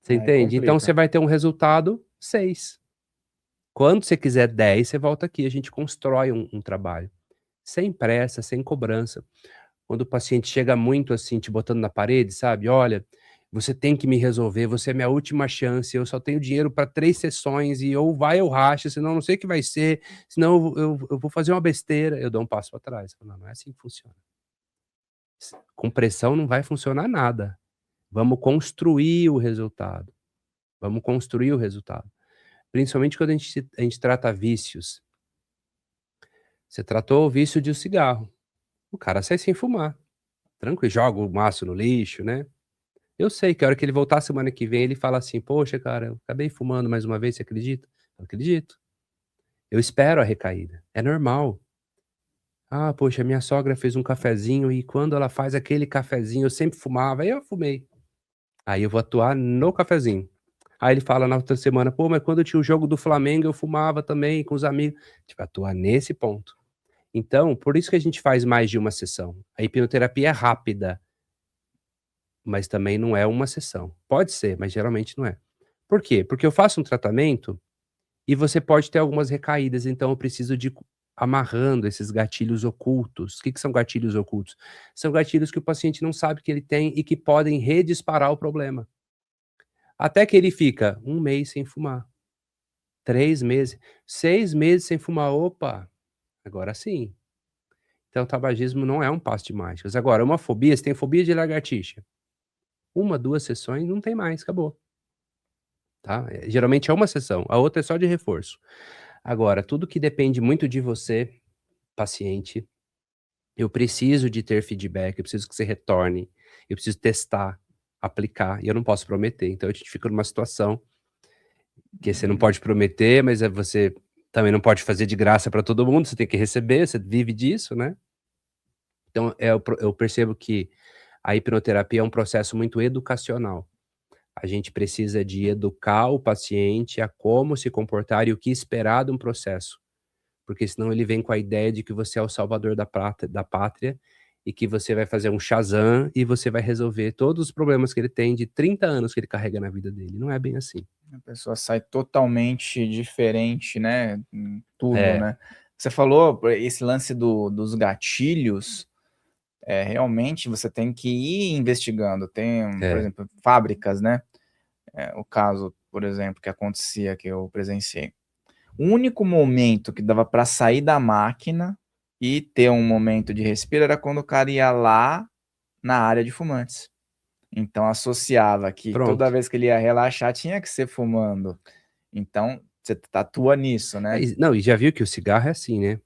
Você Aí entende? Então você complica. vai ter um resultado 6. Quando você quiser 10, você volta aqui, a gente constrói um trabalho. Sem pressa, sem cobrança. Quando o paciente chega muito assim, te botando na parede, sabe: "Olha, você tem que me resolver, você é minha última chance, eu só tenho dinheiro para 3 sessões e ou vai ou racha, senão eu não sei o que vai ser, senão eu vou fazer uma besteira", eu dou um passo atrás, falo: "Não, não é assim que funciona. Com pressão não vai funcionar nada. Vamos construir o resultado, vamos construir o resultado". Principalmente quando a gente trata vícios. Você tratou o vício de um cigarro, o cara sai sem fumar, tranquilo, joga o maço no lixo, né. Eu sei que a hora que ele voltar semana que vem, ele fala assim: "Poxa, cara, eu acabei fumando mais uma vez, você acredita?" Eu acredito. Eu espero a recaída, é normal. "Ah, poxa, minha sogra fez um cafezinho e quando ela faz aquele cafezinho eu sempre fumava, aí eu fumei. Aí eu vou atuar no cafezinho". Aí ele fala na outra semana: "Pô, mas quando tinha o jogo do Flamengo eu fumava também com os amigos". Tipo, atuar nesse ponto. Então, por isso que a gente faz mais de uma sessão. A hipnoterapia é rápida, mas também não é uma sessão. Pode ser, mas geralmente não é. Por quê? Porque eu faço um tratamento e você pode ter algumas recaídas, então eu preciso de amarrando esses gatilhos ocultos. O que que são gatilhos ocultos? São gatilhos que o paciente não sabe que ele tem e que podem redisparar o problema. Até que ele fica 1 mês sem fumar, 3 meses, 6 meses sem fumar. Opa, agora sim. Então o tabagismo não é um passe de mágicas. Agora, uma fobia, você tem fobia de lagartixa, 1, 2 sessões, não tem mais, acabou, tá. Geralmente é uma sessão, a outra é só de reforço. Agora, tudo que depende muito de você, paciente, eu preciso de ter feedback, eu preciso que você retorne, eu preciso testar, aplicar, e eu não posso prometer. Então a gente fica numa situação que você não Uhum. pode prometer, mas, você também não pode fazer de graça para todo mundo, você tem que receber, você vive disso, né. Então, eu percebo que a hipnoterapia é um processo muito educacional. A gente precisa de educar o paciente a como se comportar e o que esperar de um processo, porque senão ele vem com a ideia de que você é o salvador da pátria e que você vai fazer um Shazam e você vai resolver todos os problemas que ele tem de 30 anos que ele carrega na vida dele. Não é bem assim. A pessoa sai totalmente diferente, né, em tudo, É, né. Você falou esse lance dos gatilhos, realmente você tem que ir investigando. Tem, por é, exemplo, fábricas, né, o caso, por exemplo, que acontecia, que eu presenciei. O único momento que dava para sair da máquina e ter um momento de respiro era quando o cara ia lá na área de fumantes. Então associava que toda pronto. vez que ele ia relaxar tinha que ser fumando. Então você tatua nisso, né. Não, e já viu que o cigarro é assim, né?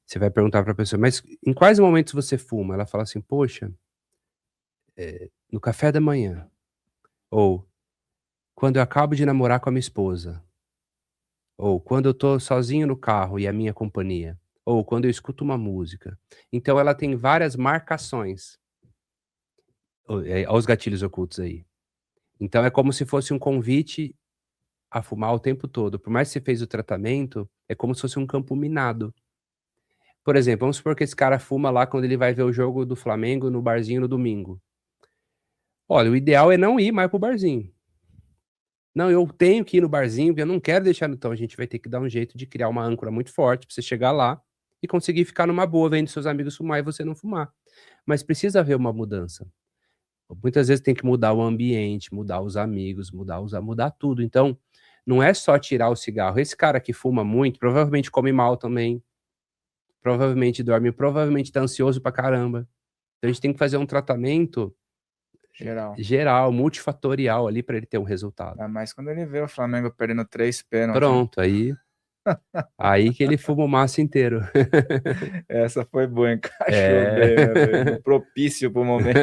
Você vai perguntar pra pessoa: "Mas em quais momentos você fuma?" Ela fala assim: "Poxa, no café da manhã", ou "quando eu acabo de namorar com a minha esposa", ou "quando eu tô sozinho no carro e a minha companhia", ou "quando eu escuto uma música". Então ela tem várias marcações. Olha os gatilhos ocultos aí. Então é como se fosse um convite a fumar o tempo todo. Por mais que você fez o tratamento, é como se fosse um campo minado. Por exemplo, vamos supor que esse cara fuma lá quando ele vai ver o jogo do Flamengo no barzinho no domingo. Olha, o ideal é não ir mais para o barzinho. "Não, eu tenho que ir no barzinho, porque eu não quero deixar", então a gente vai ter que dar um jeito de criar uma âncora muito forte pra você chegar lá e conseguir ficar numa boa vendo seus amigos fumar e você não fumar. Mas precisa haver uma mudança. Muitas vezes tem que mudar o ambiente, mudar os amigos, mudar tudo. Então, não é só tirar o cigarro. Esse cara que fuma muito, provavelmente come mal também, provavelmente dorme, provavelmente tá ansioso pra caramba. Então a gente tem que fazer um tratamento Geral. geral, multifatorial ali pra ele ter um resultado. Ainda mais quando ele vê o Flamengo perdendo 3 pênaltis, né. Pronto, aí que ele fuma o maço inteiro. Essa foi boa, encaixou bem, né, no É. propício para o momento.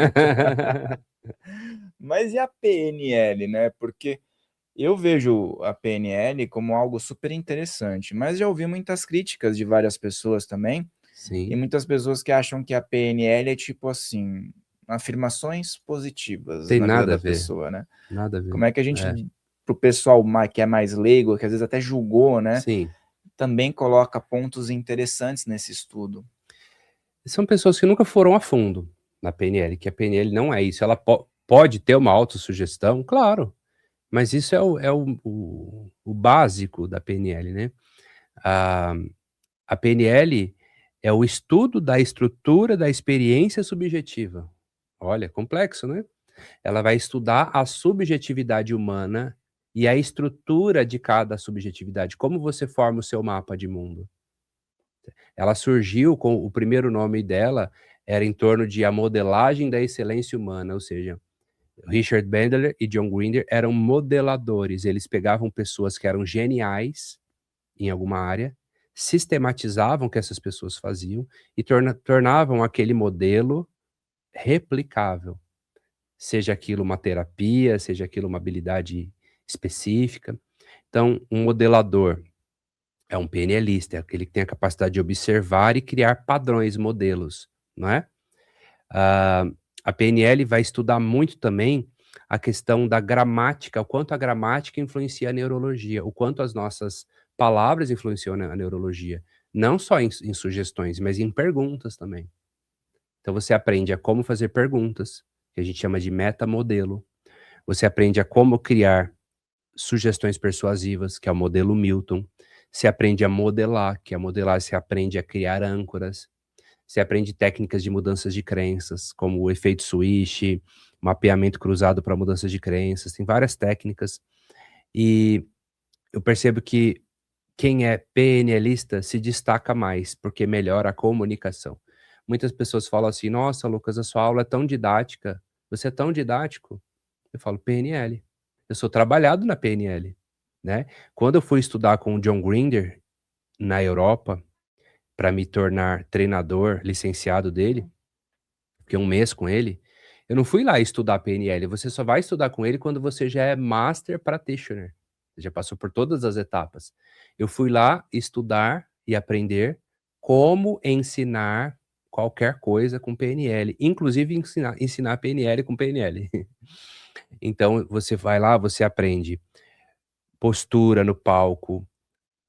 Mas e a PNL, né, porque eu vejo a PNL como algo super interessante, mas já ouvi muitas críticas de várias pessoas também, e Sim, muitas pessoas que acham que a PNL é tipo assim, afirmações positivas tem na vida nada a da ver, pessoa, né. nada a Como ver. é que a gente É. o pessoal que é mais leigo, que às vezes até julgou, né? Sim. Também coloca pontos interessantes nesse estudo. São pessoas que nunca foram a fundo na PNL, que a PNL não é isso. Ela pode ter uma autossugestão, claro, mas isso é o básico da PNL, né? A PNL é o estudo da estrutura da experiência subjetiva. Olha, complexo, né? Ela vai estudar a subjetividade humana e a estrutura de cada subjetividade, como você forma o seu mapa de mundo. Ela surgiu com o primeiro nome dela, era em torno de a modelagem da excelência humana, ou seja, Richard Bandler e John Grinder eram modeladores, eles pegavam pessoas que eram geniais em alguma área, sistematizavam o que essas pessoas faziam e tornavam aquele modelo replicável, seja aquilo uma terapia, seja aquilo uma habilidade específica. Então, um modelador é um PNLista, é aquele que tem a capacidade de observar e criar padrões, modelos, não é? A PNL vai estudar muito também a questão da gramática, o quanto a gramática influencia a neurologia, o quanto as nossas palavras influenciam a neurologia, não só em sugestões, mas em perguntas também. Então você aprende a como fazer perguntas, que a gente chama de metamodelo. Você aprende a como criar sugestões persuasivas, que é o modelo Milton. Você aprende a modelar, que é modelar, você aprende a criar âncoras. Você aprende técnicas de mudanças de crenças, como o efeito switch, mapeamento cruzado para mudanças de crenças, tem várias técnicas. E eu percebo que quem é PNLista se destaca mais, porque melhora a comunicação. Muitas pessoas falam assim: nossa, Lucas, a sua aula é tão didática, você é tão didático. Eu falo, PNL. Eu sou trabalhado na PNL, né? Quando eu fui estudar com o John Grinder na Europa, para me tornar treinador licenciado dele, fiquei 1 mês com ele, eu não fui lá estudar PNL, você só vai estudar com ele quando você já é Master Practitioner, você já passou por todas as etapas. Eu fui lá estudar e aprender como ensinar qualquer coisa com PNL, inclusive ensinar PNL com PNL. Então você vai lá, você aprende postura no palco,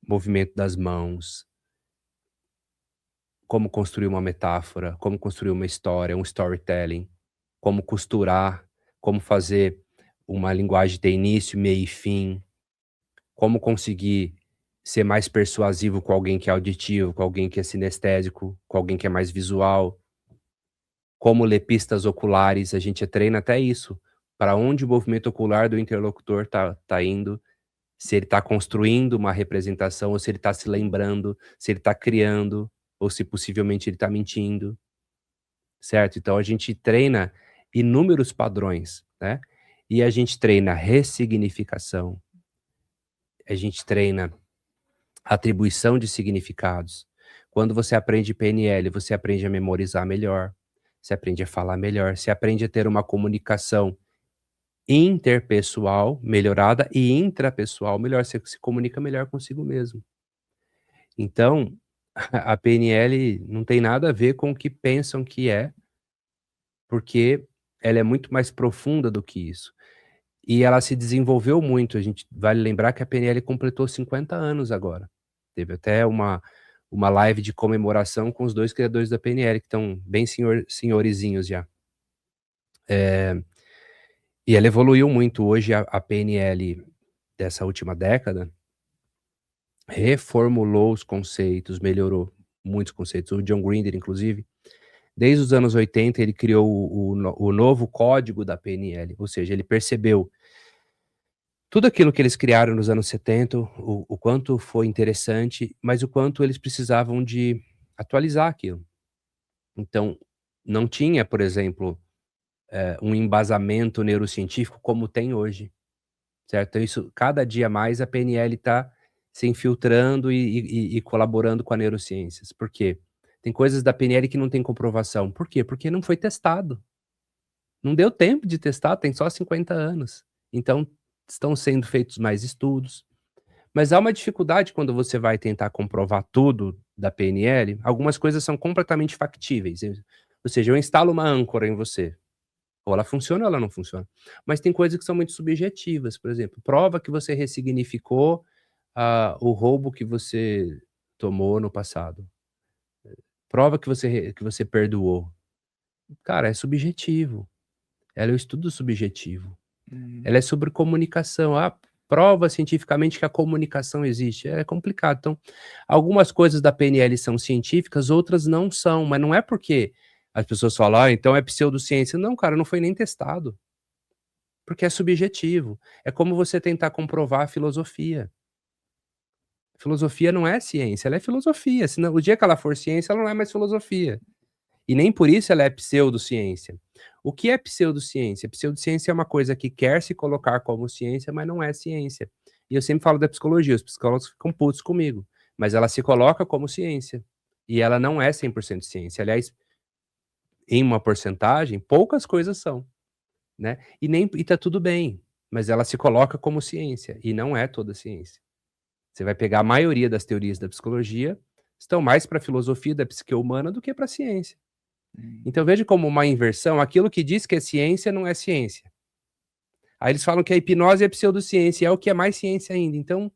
movimento das mãos, como construir uma metáfora, como construir uma história, um storytelling, como costurar, como fazer uma linguagem ter início, meio e fim, como conseguir ser mais persuasivo com alguém que é auditivo, com alguém que é sinestésico, com alguém que é mais visual, como ler pistas oculares, a gente treina até isso, para onde o movimento ocular do interlocutor tá indo, se ele está construindo uma representação, ou se ele está se lembrando, se ele está criando, ou se possivelmente ele está mentindo, certo? Então a gente treina inúmeros padrões, né? E a gente treina ressignificação, a gente treina atribuição de significados. Quando você aprende PNL, você aprende a memorizar melhor, você aprende a falar melhor, você aprende a ter uma comunicação interpessoal melhorada e intrapessoal melhor, você se comunica melhor consigo mesmo. Então, a PNL não tem nada a ver com o que pensam que é, porque ela é muito mais profunda do que isso. E ela se desenvolveu muito, a gente vale lembrar que a PNL completou 50 anos agora. Teve até uma live de comemoração com os 2 criadores da PNL, que estão bem senhorizinhos já. E ela evoluiu muito. Hoje a PNL dessa última década reformulou os conceitos, melhorou muitos conceitos. O John Grinder, inclusive, desde os anos 80, ele criou o novo código da PNL, ou seja, ele percebeu tudo aquilo que eles criaram nos anos 70, o quanto foi interessante, mas o quanto eles precisavam de atualizar aquilo. Então, não tinha, por exemplo, um embasamento neurocientífico como tem hoje, certo? Então isso, cada dia mais a PNL está se infiltrando e colaborando com a neurociências. Por quê? Tem coisas da PNL que não tem comprovação. Por quê? Porque não foi testado. Não deu tempo de testar, tem só 50 anos. Então, estão sendo feitos mais estudos. Mas há uma dificuldade quando você vai tentar comprovar tudo da PNL. Algumas coisas são completamente factíveis. Ou seja, eu instalo uma âncora em você. Ou ela funciona ou ela não funciona. Mas tem coisas que são muito subjetivas, por exemplo, prova que você ressignificou, o roubo que você tomou no passado. Prova que você perdoou. Cara, é subjetivo. Ela é um estudo subjetivo. Ela é sobre comunicação. Prova cientificamente que a comunicação existe. É complicado. Então, algumas coisas da PNL são científicas, outras não são, mas não é porque as pessoas falam: então é pseudociência. Não, cara, não foi nem testado. Porque é subjetivo. É como você tentar comprovar a filosofia. Filosofia não é ciência, ela é filosofia, senão o dia que ela for ciência, ela não é mais filosofia. E nem por isso ela é pseudociência. O que é pseudociência? Pseudociência é uma coisa que quer se colocar como ciência, mas não é ciência. E eu sempre falo da psicologia, os psicólogos ficam putos comigo, mas ela se coloca como ciência. E ela não é 100% ciência. Aliás, em uma porcentagem, poucas coisas são, né? E tá tudo bem, mas ela se coloca como ciência e não é toda ciência. Você vai pegar a maioria das teorias da psicologia, estão mais para a filosofia da psique humana do que para a ciência. Então veja como uma inversão, aquilo que diz que é ciência não é ciência. Aí eles falam que a hipnose é pseudociência, é o que é mais ciência ainda. Então,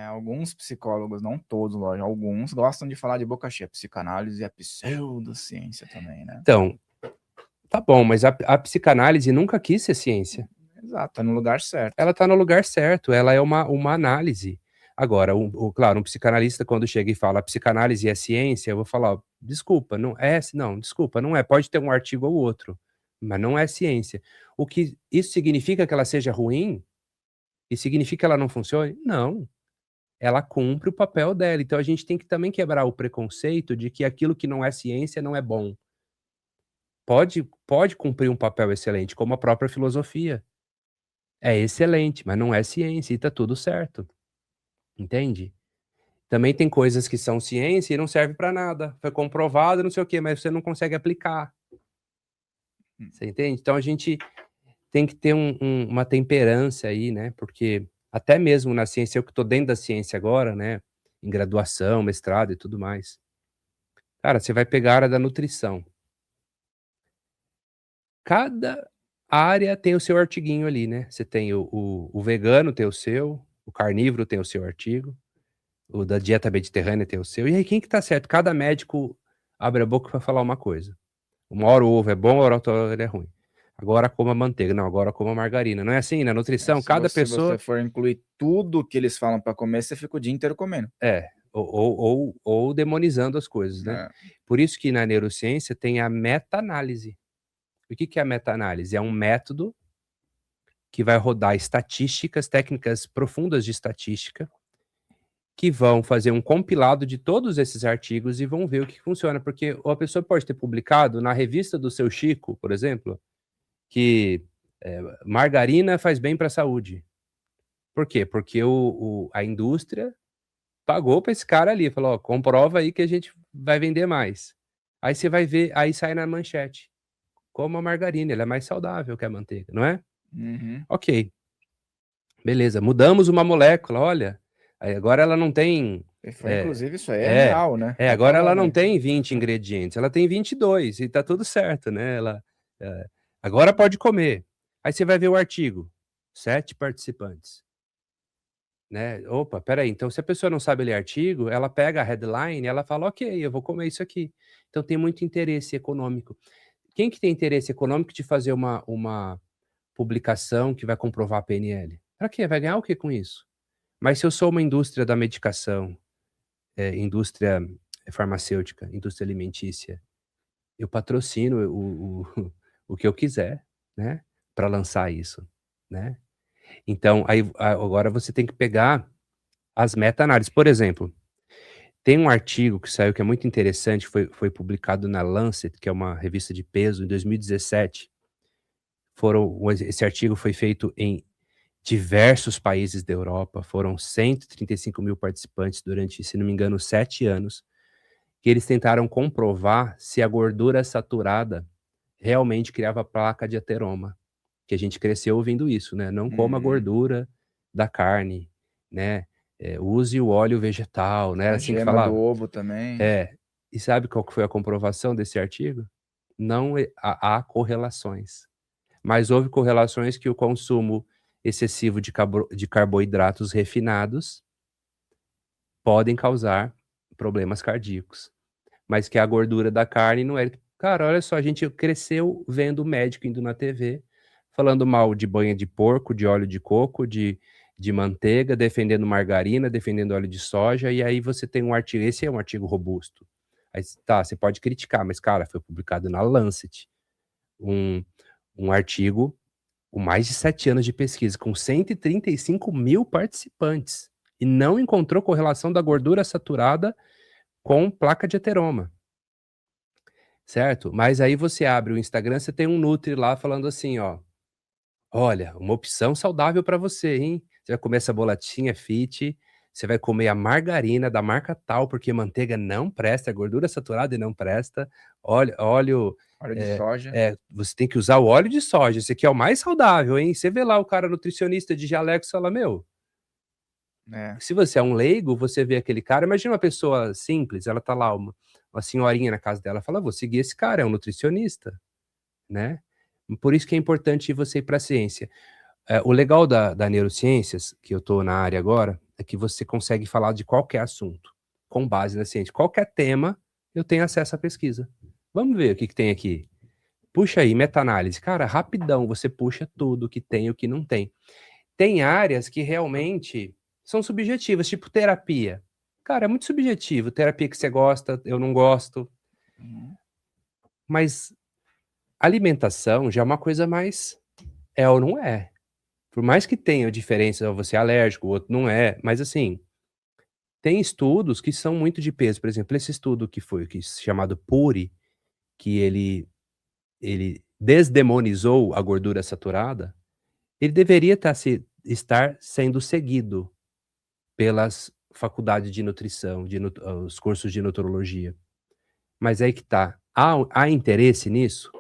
Alguns psicólogos, não todos, lógico, alguns gostam de falar de boca cheia. Psicanálise é pseudociência também, né? então, tá bom, mas a psicanálise nunca quis ser ciência. Exato, tá no lugar certo. Ela tá no lugar certo, ela é uma análise. Agora, claro, um psicanalista quando chega e fala: "A psicanálise é ciência", eu vou falar: "Ó, desculpa, não é, não, desculpa, não é, pode ter um artigo ou outro, mas não é ciência". O que isso significa que ela seja ruim? E significa que ela não funcione? Não, ela cumpre o papel dela, então a gente tem que também quebrar o preconceito de que aquilo que não é ciência não é bom. Pode cumprir um papel excelente, como a própria filosofia. É excelente, mas não é ciência e tá tudo certo, entende? Também tem coisas que são ciência e não serve para nada, foi comprovado, não sei o quê, mas você não consegue aplicar. Você entende? Então a gente tem que ter uma temperança aí, né, porque até mesmo na ciência, eu que tô dentro da ciência agora, né, em graduação, mestrado e tudo mais. Cara, você vai pegar a área da nutrição. Cada área tem o seu artiguinho ali, né, você tem o vegano tem o seu, o carnívoro tem o seu artigo, o da dieta mediterrânea tem o seu, e aí quem que tá certo? Cada médico abre a boca pra falar uma coisa. Uma hora o ovo é bom, outra hora ele é ruim. Agora coma manteiga, não, agora coma margarina. Não é assim na nutrição? Cada Se você pessoa for incluir tudo que eles falam para comer, você fica o dia inteiro comendo. ou demonizando as coisas, né. Por isso que na neurociência tem a meta-análise. O que que é a meta-análise? É um método que vai rodar estatísticas, técnicas profundas de estatística, que vão fazer um compilado de todos esses artigos e vão ver o que funciona, porque a pessoa pode ter publicado na revista do seu Chico, por exemplo, que, margarina faz bem para a saúde. Por quê? Porque a indústria pagou para esse cara ali, falou: "Ó, comprova aí que a gente vai vender mais". Aí você vai ver, aí sai na manchete: "Coma margarina, ela é mais saudável que a manteiga", não é? Ok, beleza, mudamos uma molécula, olha, aí agora ela não tem, Inclusive, isso aí é é, real, né? agora ela não tem 20 ingredientes, ela tem 22 e tá tudo certo, né, agora pode comer. Aí você vai ver o artigo, 7 participantes. Né, opa, espera aí, então se a pessoa não sabe ler artigo, ela pega a headline, ela fala: "Ok, eu vou comer isso aqui". Então tem muito interesse econômico. Quem que tem interesse econômico de fazer uma publicação que vai comprovar a PNL? Pra quê? Vai ganhar o quê com isso? Mas se eu sou uma indústria da medicação, indústria farmacêutica, indústria alimentícia, eu patrocino o que eu quiser, né, pra lançar isso, né. Então aí agora você tem que pegar as meta-análises. Por exemplo, tem um artigo que saiu que é muito interessante, foi publicado na Lancet, que é uma revista de peso, em 2017. Esse artigo foi feito em diversos países da Europa, foram 135.000 participantes durante, se não me engano, 7 anos, que eles tentaram comprovar se a gordura saturada realmente criava placa de ateroma, que a gente cresceu ouvindo isso, né, não coma gordura da carne, né, use o óleo vegetal, né, A era assim que gema do falava? ovo também. É. E sabe qual que foi a comprovação desse artigo? Não há correlações. Mas houve correlações que o consumo excessivo de carboidratos refinados podem causar problemas cardíacos. Mas que a gordura da carne não é. Cara, olha só, a gente cresceu vendo o médico indo na TV, falando mal de banha de porco, de óleo de coco, de manteiga, defendendo margarina, defendendo óleo de soja, e aí você tem um artigo, esse é um artigo robusto. Aí, tá, você pode criticar, mas, cara, foi publicado na Lancet, um artigo com mais de 7 anos de pesquisa, com 135 mil participantes, e não encontrou correlação da gordura saturada com placa de ateroma. Certo? Mas aí você abre o Instagram, você tem um Nutri lá falando assim, ó, olha, uma opção saudável para você, hein? Você vai comer essa bolatinha fit, você vai comer a margarina da marca tal, porque manteiga não presta, é gordura saturada e não presta. Óleo de soja. você tem que usar o óleo de soja, esse aqui é o mais saudável, hein? Você vê lá o cara nutricionista de jaleco e fala, meu, se você é um leigo, você vê aquele cara, imagina uma pessoa simples, ela tá lá, uma senhorinha na casa dela, fala, vou seguir esse cara, é um nutricionista, né? Por isso que é importante você ir para a ciência. O legal da neurociências, que eu tô na área agora, é que você consegue falar de qualquer assunto, com base na ciência. Qualquer tema, eu tenho acesso à pesquisa. Vamos ver o que tem aqui. Puxa aí, meta-análise. Cara, rapidão, você puxa tudo, o que tem e o que não tem. Tem áreas que realmente são subjetivas, tipo terapia. Cara, é muito subjetivo. Terapia que você gosta, eu não gosto. Mas alimentação já é uma coisa mais é ou não é. Por mais que tenha diferença, você é alérgico, o outro não é, mas assim, tem estudos que são muito de peso. Por exemplo, esse estudo que foi chamado PURI, que ele desdemonizou a gordura saturada, ele deveria estar sendo seguido pelas faculdades de nutrição, os cursos de nutrologia. Mas aí que tá. Há interesse nisso?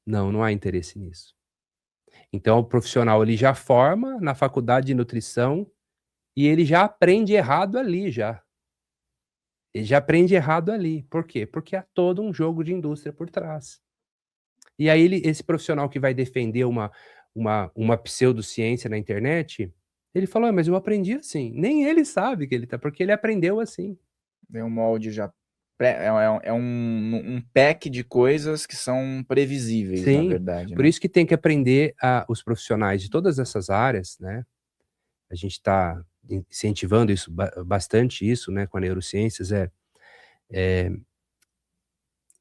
Não, não há interesse nisso. Então, o profissional ele já forma na faculdade de nutrição e ele já aprende errado ali já. Ele já aprende errado ali. Por quê? Porque há todo um jogo de indústria por trás. E aí esse profissional que vai defender uma pseudociência na internet, ele falou, mas eu aprendi assim. Nem ele sabe que ele tá, porque ele aprendeu assim. Vem um molde já um pack de coisas que são previsíveis, na verdade. Por isso que tem que aprender os profissionais de todas essas áreas, né? A gente está incentivando isso bastante isso, né, com a neurociências,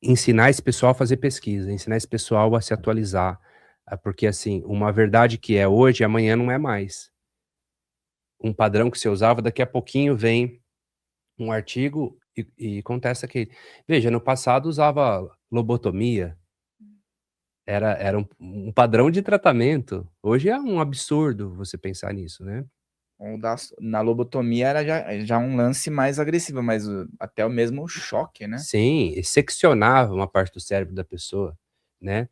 ensinar esse pessoal a fazer pesquisa, ensinar esse pessoal a se atualizar, porque assim, uma verdade que é hoje, amanhã não é mais. Um padrão que você usava, daqui a pouquinho vem um artigo e contesta que, veja, no passado usava lobotomia, era um padrão de tratamento. Hoje é um absurdo você pensar nisso, né? Na lobotomia era já um lance mais agressivo, mas até o mesmo choque, né? Sim, seccionava uma parte do cérebro da pessoa, né?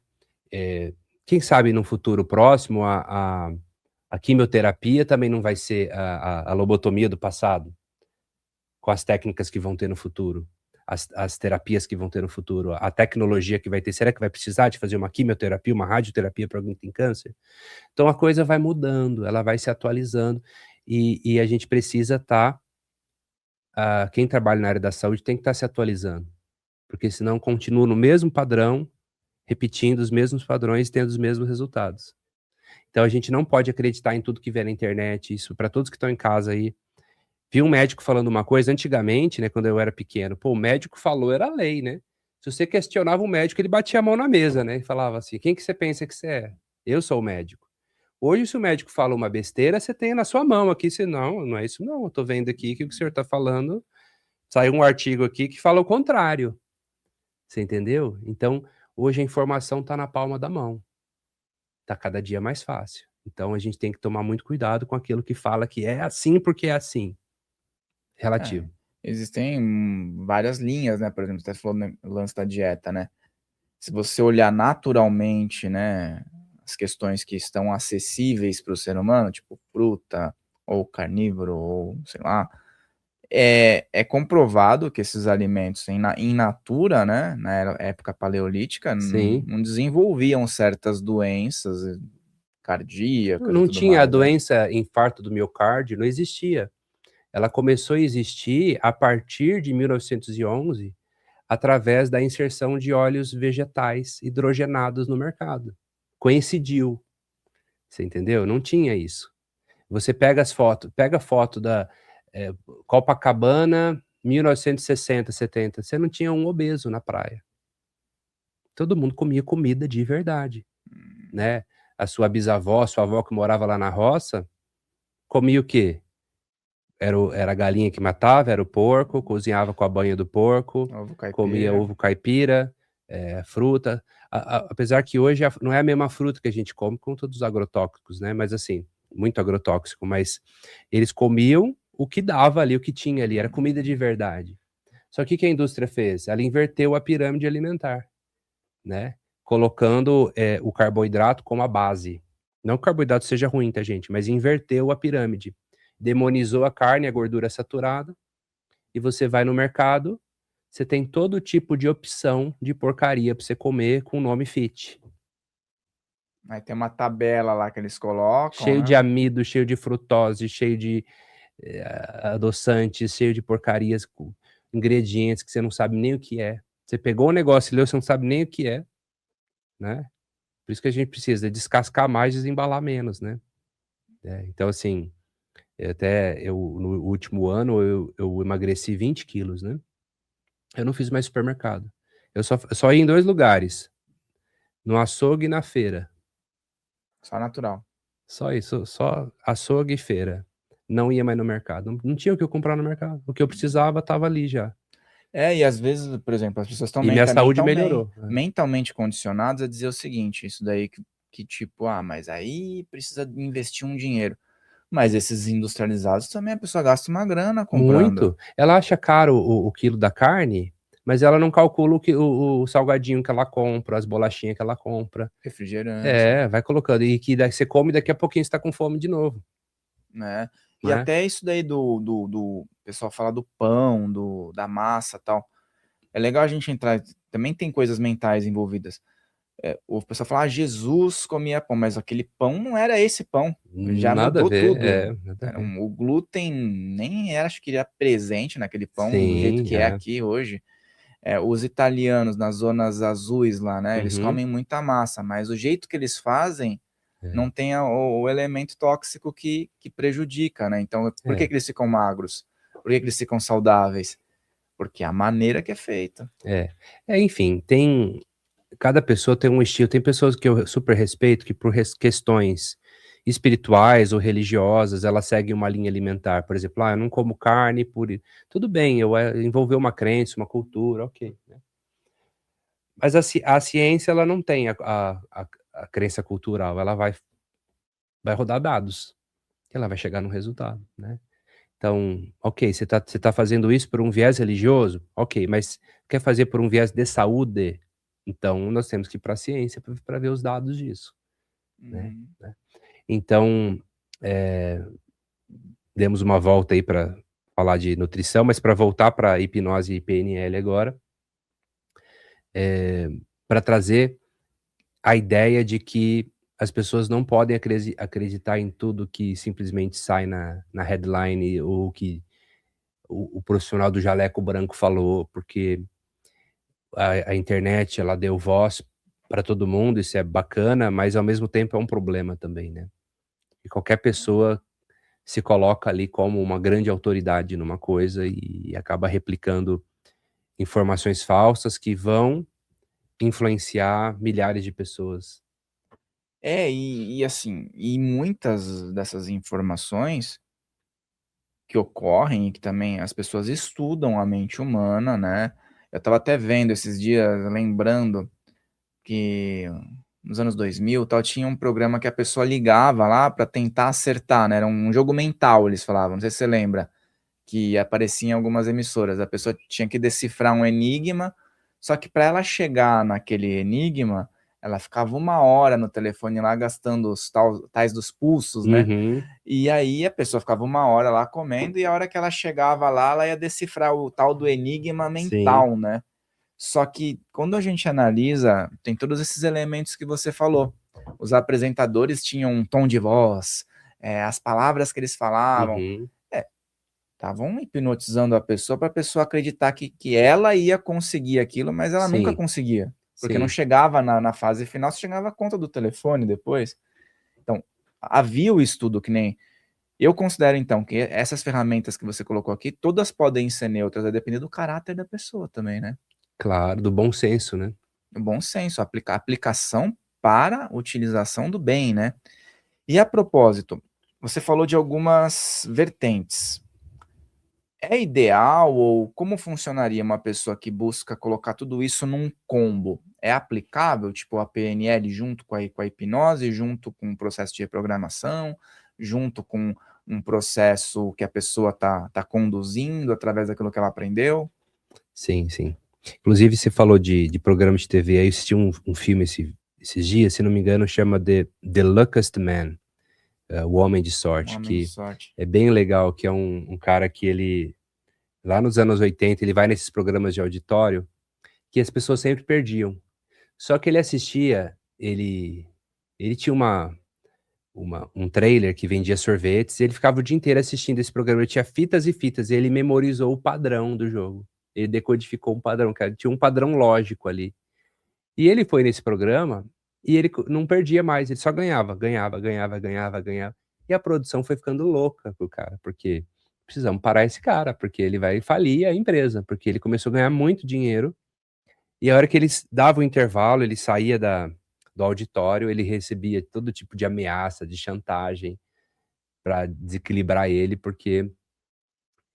Quem sabe no futuro próximo a quimioterapia também não vai ser a lobotomia do passado, com as técnicas que vão ter no futuro, as terapias que vão ter no futuro, a tecnologia que vai ter. Será que vai precisar de fazer uma quimioterapia, uma radioterapia para alguém que tem câncer? Então a coisa vai mudando, ela vai se atualizando e a gente precisa estar. Quem trabalha na área da saúde tem que estar se atualizando, porque senão continua no mesmo padrão, repetindo os mesmos padrões e tendo os mesmos resultados. Então a gente não pode acreditar em tudo que vê na internet, isso para todos que estão em casa aí. Vi um médico falando uma coisa antigamente, né, quando eu era pequeno, pô, o médico falou, era lei, né? Se você questionava o médico, ele batia a mão na mesa, né? E falava assim: quem que você pensa que você é? Eu sou o médico. Hoje, se o médico fala uma besteira, você tem na sua mão aqui, se não é isso não, eu tô vendo aqui que o que o senhor tá falando, saiu um artigo aqui que fala o contrário. Você entendeu? Então, hoje a informação tá na palma da mão. Tá cada dia mais fácil. Então a gente tem que tomar muito cuidado com aquilo que fala que é assim porque é assim. Relativo. Existem várias linhas, né? Por exemplo, você falou no lance da dieta, né? Se você olhar naturalmente, né, as questões que estão acessíveis para o ser humano, tipo fruta, ou carnívoro, ou sei lá, É comprovado que esses alimentos in natura, né, na época paleolítica, Sim. não desenvolviam certas doenças cardíacas e Não tudo tinha a mais, né. doença infarto do miocárdio, não existia. Ela começou a existir a partir de 1911, através da inserção de óleos vegetais hidrogenados no mercado. Coincidiu, você entendeu? Não tinha isso. Você pega a foto da, eh, Copacabana, 1960, 70, você não tinha um obeso na praia. Todo mundo comia comida de verdade, Hum, né. A sua bisavó, sua avó que morava lá na roça, comia o quê? Era a galinha que matava, era o porco, cozinhava com a banha do porco, ovo comia caipira. ovo caipira, fruta. Apesar que hoje não é a mesma fruta que a gente come com todos os agrotóxicos, né, mas assim, muito agrotóxico, mas eles comiam o que dava ali, o que tinha ali, era comida de verdade. Só que o que a indústria fez? Ela inverteu a pirâmide alimentar, né, colocando, o carboidrato como a base. Não que o carboidrato seja ruim, tá gente, mas inverteu a pirâmide. Demonizou a carne, a gordura saturada, e você vai no mercado, você tem todo tipo de opção de porcaria pra você comer com nome fit. Aí tem uma tabela lá que eles colocam, Cheio de né. amido, cheio de frutose, cheio de, eh, adoçantes, cheio de porcarias com ingredientes que você não sabe nem o que é. Você pegou o negócio e leu, você não sabe nem o que é, né. Por isso que a gente precisa descascar mais, desembalar menos, né. Então assim, eu no último ano eu emagreci 20 quilos, né. Eu não fiz mais supermercado. Eu só ia em 2 lugares, no açougue e na feira. Só natural. Só isso, só açougue e feira. Não ia mais no mercado. Não tinha o que eu comprar no mercado. O que eu precisava estava ali já. E às vezes, por exemplo, as pessoas estão E minha saúde melhorou. mentalmente condicionadas a dizer o seguinte, isso daí que tipo: "Ah, mas aí precisa investir um dinheiro". Mas esses industrializados também a pessoa gasta uma grana comprando. Muito. Ela acha caro o quilo da carne, mas ela não calcula o salgadinho que ela compra, as bolachinhas que ela compra. Refrigerante, Vai colocando. E que daí você come, daqui a pouquinho você tá com fome de novo, né. E né. até isso daí do pessoal fala do pão, da massa, tal. É legal a gente entrar também tem coisas mentais envolvidas. O pessoal fala: "Ah, Jesus comia pão", mas aquele pão não era esse pão, já Nada a mudou ver, tudo. nada a Era ver. o glúten nem era acho que era presente naquele pão do jeito Sim, que é aqui hoje. Os italianos nas zonas azuis lá, né, eles Uhum. comem muita massa, mas o jeito que eles fazem É, não tem o elemento tóxico que prejudica, né, então por que é, que eles ficam magros? Por que que eles ficam saudáveis? Porque é a maneira que é feita. é. Enfim, cada pessoa tem um estilo. Tem pessoas que eu super respeito, que por questões espirituais ou religiosas, elas seguem uma linha alimentar. Por exemplo, eu não como carne tudo bem, envolver uma crença, uma cultura, ok, né. Mas a ciência, ela não tem a crença cultural, ela vai rodar dados, ela vai chegar num resultado, né. Então, ok, você tá fazendo isso por um viés religioso? Ok, mas quer fazer por um viés de saúde? Então nós temos que ir para a ciência para ver os dados disso, né. Uhum. Então, eh, demos uma volta aí para falar de nutrição, mas para voltar pra hipnose e PNL agora, para trazer a ideia de que as pessoas não podem acreditar em tudo que simplesmente sai na headline, ou que o profissional do jaleco branco falou, porque a internet, ela deu voz para todo mundo, isso é bacana, mas ao mesmo tempo é um problema também, né. E qualquer pessoa se coloca ali como uma grande autoridade numa coisa e acaba replicando informações falsas que vão influenciar milhares de pessoas. Assim, e muitas dessas informações que ocorrem e que também as pessoas estudam a mente humana, né. Eu estava até vendo esses dias, lembrando que nos anos 2000, tal, tinha um programa que a pessoa ligava lá para tentar acertar, né, era um jogo mental, eles falavam, não sei se você lembra, que aparecia em algumas emissoras. A pessoa tinha que decifrar um enigma, só que para ela chegar naquele enigma, ela ficava 1 hora no telefone lá gastando os tais dos pulsos, né? Uhum. E aí a pessoa ficava 1 hora lá comendo e a hora que ela chegava lá, ela ia decifrar o tal do enigma Sim. mental, né? Só que quando a gente analisa, tem todos esses elementos que você falou. Os apresentadores tinham um tom de voz, as palavras que eles falavam, Uhum. estavam hipnotizando a pessoa para a pessoa acreditar que ela ia conseguir aquilo, mas ela nunca Sim, conseguia, porque não sim. chegava na fase final, só chegava a conta do telefone depois. Então, havia o estudo que nem... Eu considero, então, que essas ferramentas que você colocou aqui, todas podem ser neutras, a depender do caráter da pessoa também, né? Claro, do bom senso, né? O bom senso, aplicação para utilização do bem, né? E a propósito, você falou de algumas vertentes. É ideal ou como funcionaria uma pessoa que busca colocar tudo isso num combo? É aplicável, tipo a PNL junto com a hipnose, junto com o processo de reprogramação, junto com um processo que a pessoa tá conduzindo através daquilo que ela aprendeu? Sim, sim. Inclusive, você falou de programa de TV, aí eu assisti um filme esses dias, se não me engano, chama The Luckiest Man, O Homem de Um Sorte, homem de que sorte. é bem legal, que é um cara que ele, lá nos anos 80, ele vai nesses programas de auditório, que as pessoas sempre perdiam. Só que ele assistia, ele tinha um trailer que vendia sorvetes, e ele ficava o dia inteiro assistindo esse programa, ele tinha fitas e fitas, e ele memorizou o padrão do jogo. Ele decodificou um padrão, cara, tinha um padrão lógico ali. E ele foi nesse programa, e ele não perdia mais, ele só ganhava, ganhava, ganhava, ganhava, ganhava. E a produção foi ficando louca com o cara, porque precisamos parar esse cara, porque ele vai falir a empresa, porque ele começou a ganhar muito dinheiro, e a hora que eles davam o intervalo, ele saía do auditório, ele recebia todo tipo de ameaça, de chantagem, para desequilibrar ele, porque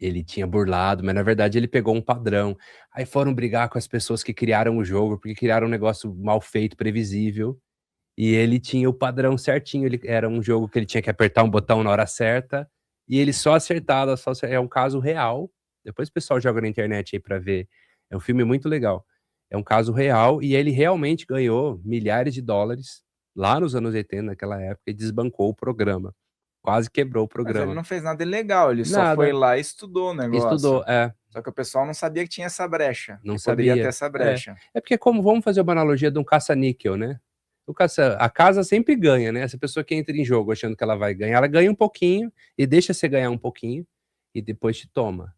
ele tinha burlado, mas na verdade ele pegou um padrão. Aí foram brigar com as pessoas que criaram o jogo, porque criaram um negócio mal feito, previsível, e ele tinha o padrão certinho, ele era um jogo que ele tinha que apertar um botão na hora certa, e ele só acertava, é um caso real. Depois o pessoal joga na internet aí pra ver. É um filme muito legal. É um caso real e ele realmente ganhou milhares de dólares lá nos anos 80, naquela época, e desbancou o programa. Quase quebrou o Mas ele programa. não fez nada ilegal, ele só foi Nada. lá e estudou o Estudou, negócio. é. Só que o pessoal não sabia que tinha essa brecha, Não que poderia ter sabia. essa É. brecha. É porque como vamos fazer uma analogia de um caça-níquel, né. A casa sempre ganha, né, essa pessoa que entra em jogo achando que ela vai ganhar, ela ganha um pouquinho e deixa você ganhar um pouquinho e depois te toma.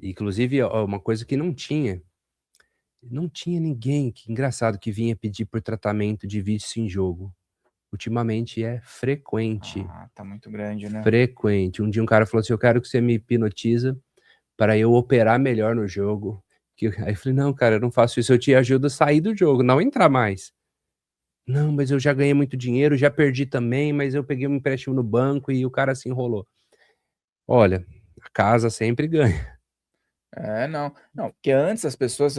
Inclusive, ó, uma coisa que não tinha ninguém, que engraçado, que vinha pedir por tratamento de vício em jogo. Ultimamente é frequente, Ah, tá muito grande, né? frequente. Um dia um cara falou assim: "Eu quero que você me hipnotiza para eu operar melhor no jogo", aí eu falei: "Não, cara, eu não faço isso, eu te ajudo a sair do jogo, não entrar mais". "Não, mas eu já ganhei muito dinheiro, já perdi também, mas eu peguei um empréstimo no banco", e o cara se enrolou. Olha, a casa sempre ganha. Não. Não, porque antes as pessoas,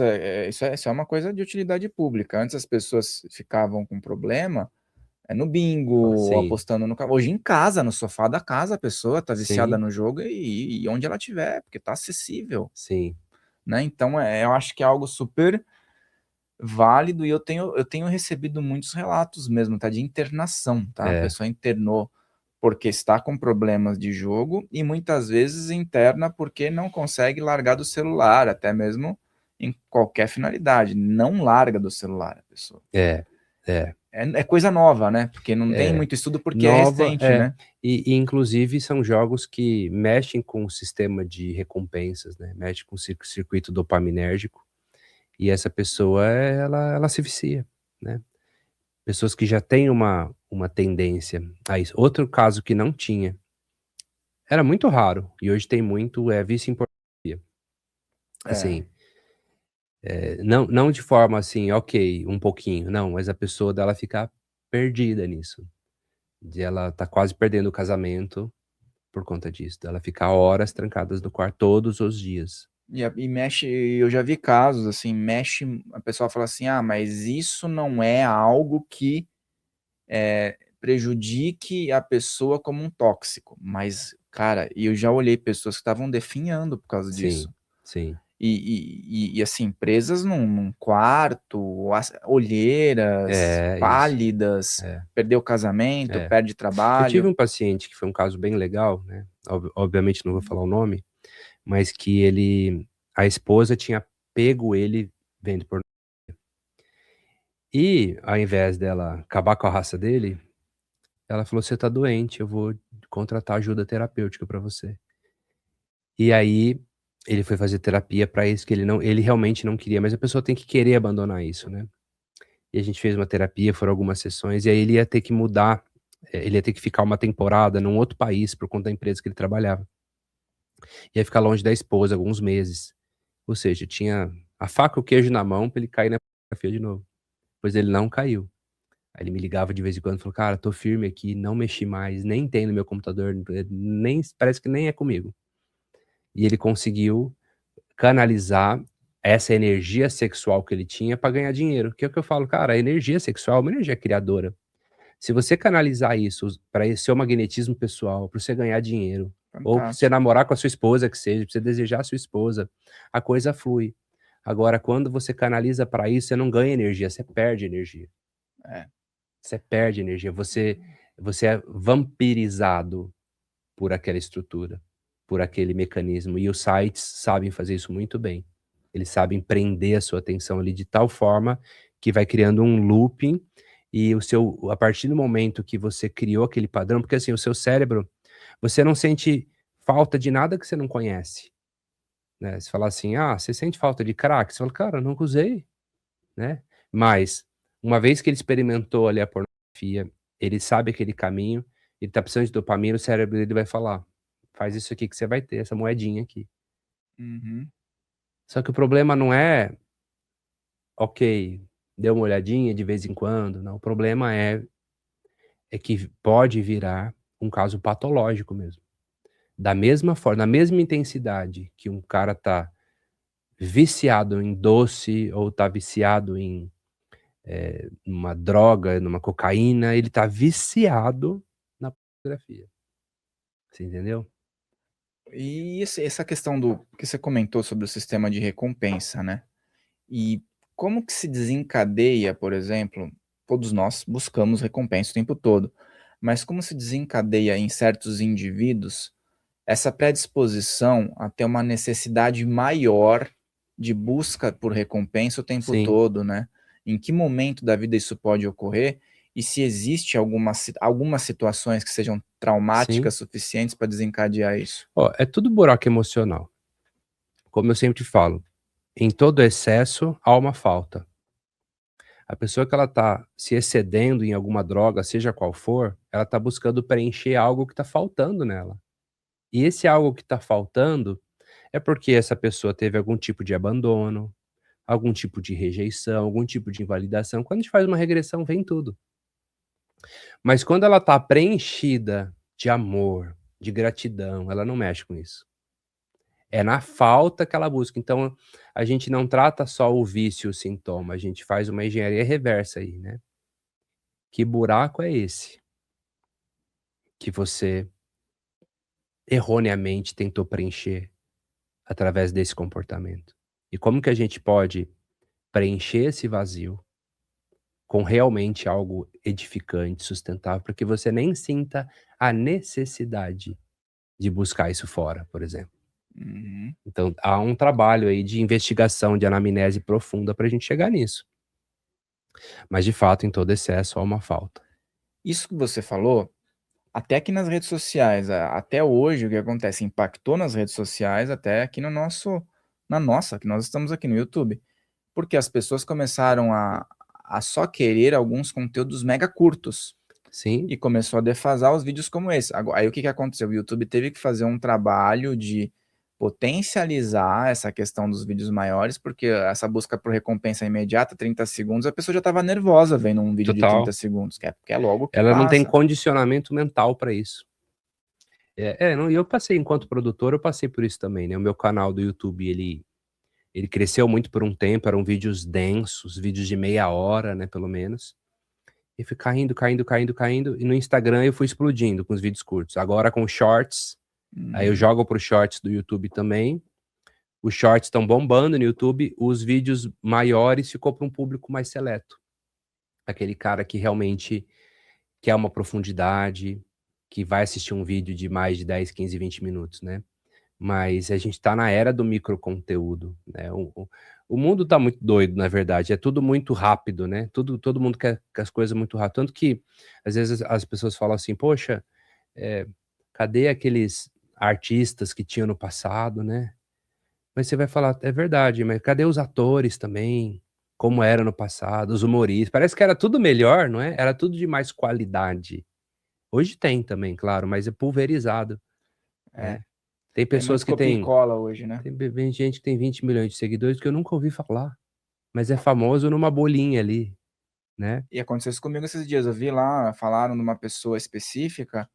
isso é uma coisa de utilidade pública. Antes as pessoas ficavam com problema, no bingo, ou Sim, apostando no hoje em casa, no sofá da casa, a pessoa tá viciada sim, no jogo e onde ela tiver, porque tá acessível, sim. né. Então, eu acho que é algo super válido e eu tenho recebido muitos relatos mesmo, tá, de internação, tá. A É, pessoa internou porque está com problemas de jogo e muitas vezes interna porque não consegue largar do celular, até mesmo em qualquer finalidade, não larga do celular a pessoa. é, é, É coisa nova, né, porque não tem é. muito estudo, porque é Nova recente, é. né. E inclusive são jogos que mexem com o sistema de recompensas, né, mexe com o circuito dopaminérgico, e essa pessoa, ela se vicia, né. Pessoas que já têm uma tendência a isso. Outro caso que não tinha, era muito raro, e hoje tem muito, é vício em pornografia. É, Assim, não de forma assim, ok, um pouquinho, não, mas a pessoa dela ficar perdida nisso, de ela tá quase perdendo o casamento por conta disso, dela ficar horas trancadas no quarto todos os dias. e mexe, eu já vi casos, assim, mexe, a pessoa fala assim: "Ah, mas isso não é algo que prejudique a pessoa como um tóxico", mas, cara, e eu já olhei pessoas que estavam definhando por causa Sim, disso. sim. E assim, presas num quarto, olheiras, Isso. pálidas, É, perdeu o casamento, é. perde Eu tive trabalho. um paciente que foi um caso bem legal, né, obviamente não vou falar o nome, mas que a esposa tinha pego ele vendo pornô. E, ao invés dela acabar com a raça dele, ela falou: "Você tá doente, eu vou contratar ajuda terapêutica pra você". E aí, ele foi fazer terapia pra isso que ele realmente não queria, mas a pessoa tem que querer abandonar isso, né. E a gente fez uma terapia, foram algumas sessões, e aí ele ia ter que mudar, ele ia ter que ficar uma temporada num outro país por conta da empresa que ele trabalhava. Ia ficar longe da esposa alguns meses. Ou seja, tinha a faca e o queijo na mão pra ele cair na pornografia de novo. Pois ele não caiu. Aí ele me ligava de vez em quando e falou: "Cara, tô firme aqui, não mexi mais, nem tem no meu computador, nem parece que nem é comigo". E ele conseguiu canalizar essa energia sexual que ele tinha pra ganhar dinheiro, que é o que eu falo: "Cara, a energia sexual é uma energia criadora". Se você canalizar isso para esse seu magnetismo pessoal, para você ganhar dinheiro, ou pra você Fantástico. namorar com a sua esposa que seja, pra você desejar a sua esposa, a coisa flui. Agora quando você canaliza para isso, você não ganha energia, você perde energia. É. Você perde energia, você é vampirizado por aquela estrutura, por aquele mecanismo, e os sites sabem fazer isso muito bem. Eles sabem prender a sua atenção ali de tal forma que vai criando um looping, e a partir do momento que você criou aquele padrão, porque assim, o seu cérebro, você não sente falta de nada que você não conhece, né. Você fala assim: "Ah, você sente falta de crack?" Você fala: "Cara, eu nunca usei", né. Mas, uma vez que ele experimentou ali a pornografia, ele sabe aquele caminho, ele tá precisando de dopamina, o cérebro dele vai falar: "Faz isso aqui que você vai ter essa moedinha aqui". Uhum. Só que o problema não é, ok, deu uma olhadinha de vez em quando, não, o problema é que pode virar um caso patológico mesmo. Da mesma forma, na mesma intensidade que um cara tá viciado em doce ou tá viciado em numa droga, numa cocaína, ele tá viciado na pornografia. Você entendeu? E essa questão do que você comentou sobre o sistema de recompensa, né? E como que se desencadeia, por exemplo, todos nós buscamos recompensa o tempo todo, mas como se desencadeia em certos indivíduos essa predisposição a ter uma necessidade maior de busca por recompensa o tempo Sim, todo, né? Em que momento da vida isso pode ocorrer? E se existe algumas situações que sejam sim. traumáticas suficientes para desencadear isso? Ó, é tudo buraco emocional. Como eu sempre falo, em todo excesso há uma falta. A pessoa que ela tá se excedendo em alguma droga, seja qual for, ela tá buscando preencher algo que tá faltando nela. E esse algo que tá faltando é porque essa pessoa teve algum tipo de abandono, algum tipo de rejeição, algum tipo de invalidação. Quando a gente faz uma regressão, vem tudo. Mas quando ela tá preenchida de amor, de gratidão, ela não mexe com isso. É na falta que ela busca. Então, a gente não trata só o vício, o sintoma, a gente faz uma engenharia reversa aí, né. Que buraco é esse que você erroneamente tentou preencher através desse comportamento? E como que a gente pode preencher esse vazio com realmente algo edificante, sustentável, para que você nem sinta a necessidade de buscar isso fora, por exemplo. Uhum. Então, há um trabalho aí de investigação, de anamnese profunda para a gente chegar nisso. Mas de fato, em todo excesso há uma falta. Isso que você falou, até aqui nas redes sociais, até hoje o que acontece impactou nas redes sociais, até aqui no nosso na nossa, que nós estamos aqui no YouTube. Porque as pessoas começaram a só querer alguns conteúdos mega curtos, Sim, e começou a defasar os vídeos como esse. Aí o que que aconteceu? O YouTube teve que fazer um trabalho de potencializar essa questão dos vídeos maiores, porque essa busca por recompensa imediata, 30 segundos, a pessoa já estava nervosa vendo um vídeo de 30 total. segundos, quer logo que Ela não tem passa. condicionamento mental para isso. Não, e eu passei enquanto produtor, eu passei por isso também, né, o meu canal do YouTube, ele cresceu muito por um tempo, eram vídeos densos, vídeos de meia hora, né, pelo menos, e fui caindo, caindo, caindo, caindo, e no Instagram eu fui explodindo com os vídeos curtos. Agora com shorts, aí eu Uhum. jogo para os shorts do YouTube também, os shorts estão bombando no YouTube, os vídeos maiores ficou para um público mais seleto. Aquele cara que realmente quer uma profundidade, que vai assistir um vídeo de mais de 10, 15, 20 minutos, né. Mas a gente tá na era do microconteúdo, né, o mundo tá muito doido, na verdade, é tudo muito rápido, né, todo mundo quer as coisas muito rápido, tanto que, às vezes, as pessoas falam assim: "Poxa, eh, cadê aqueles artistas que tinham no passado, né?" Mas você vai falar: "É verdade, mas cadê os atores também, como era no passado, os humoristas?" Parece que era tudo melhor, não é? Era tudo de mais qualidade. Hoje tem também, claro, mas é pulverizado, É, né. Tem tem pessoas muito que copia e têm cola hoje, né? tem gente que tem 20 milhões de seguidores que eu nunca ouvi falar, mas é famoso numa bolinha ali, né. E aconteceu isso comigo esses dias, eu vi lá, falaram de uma pessoa específica,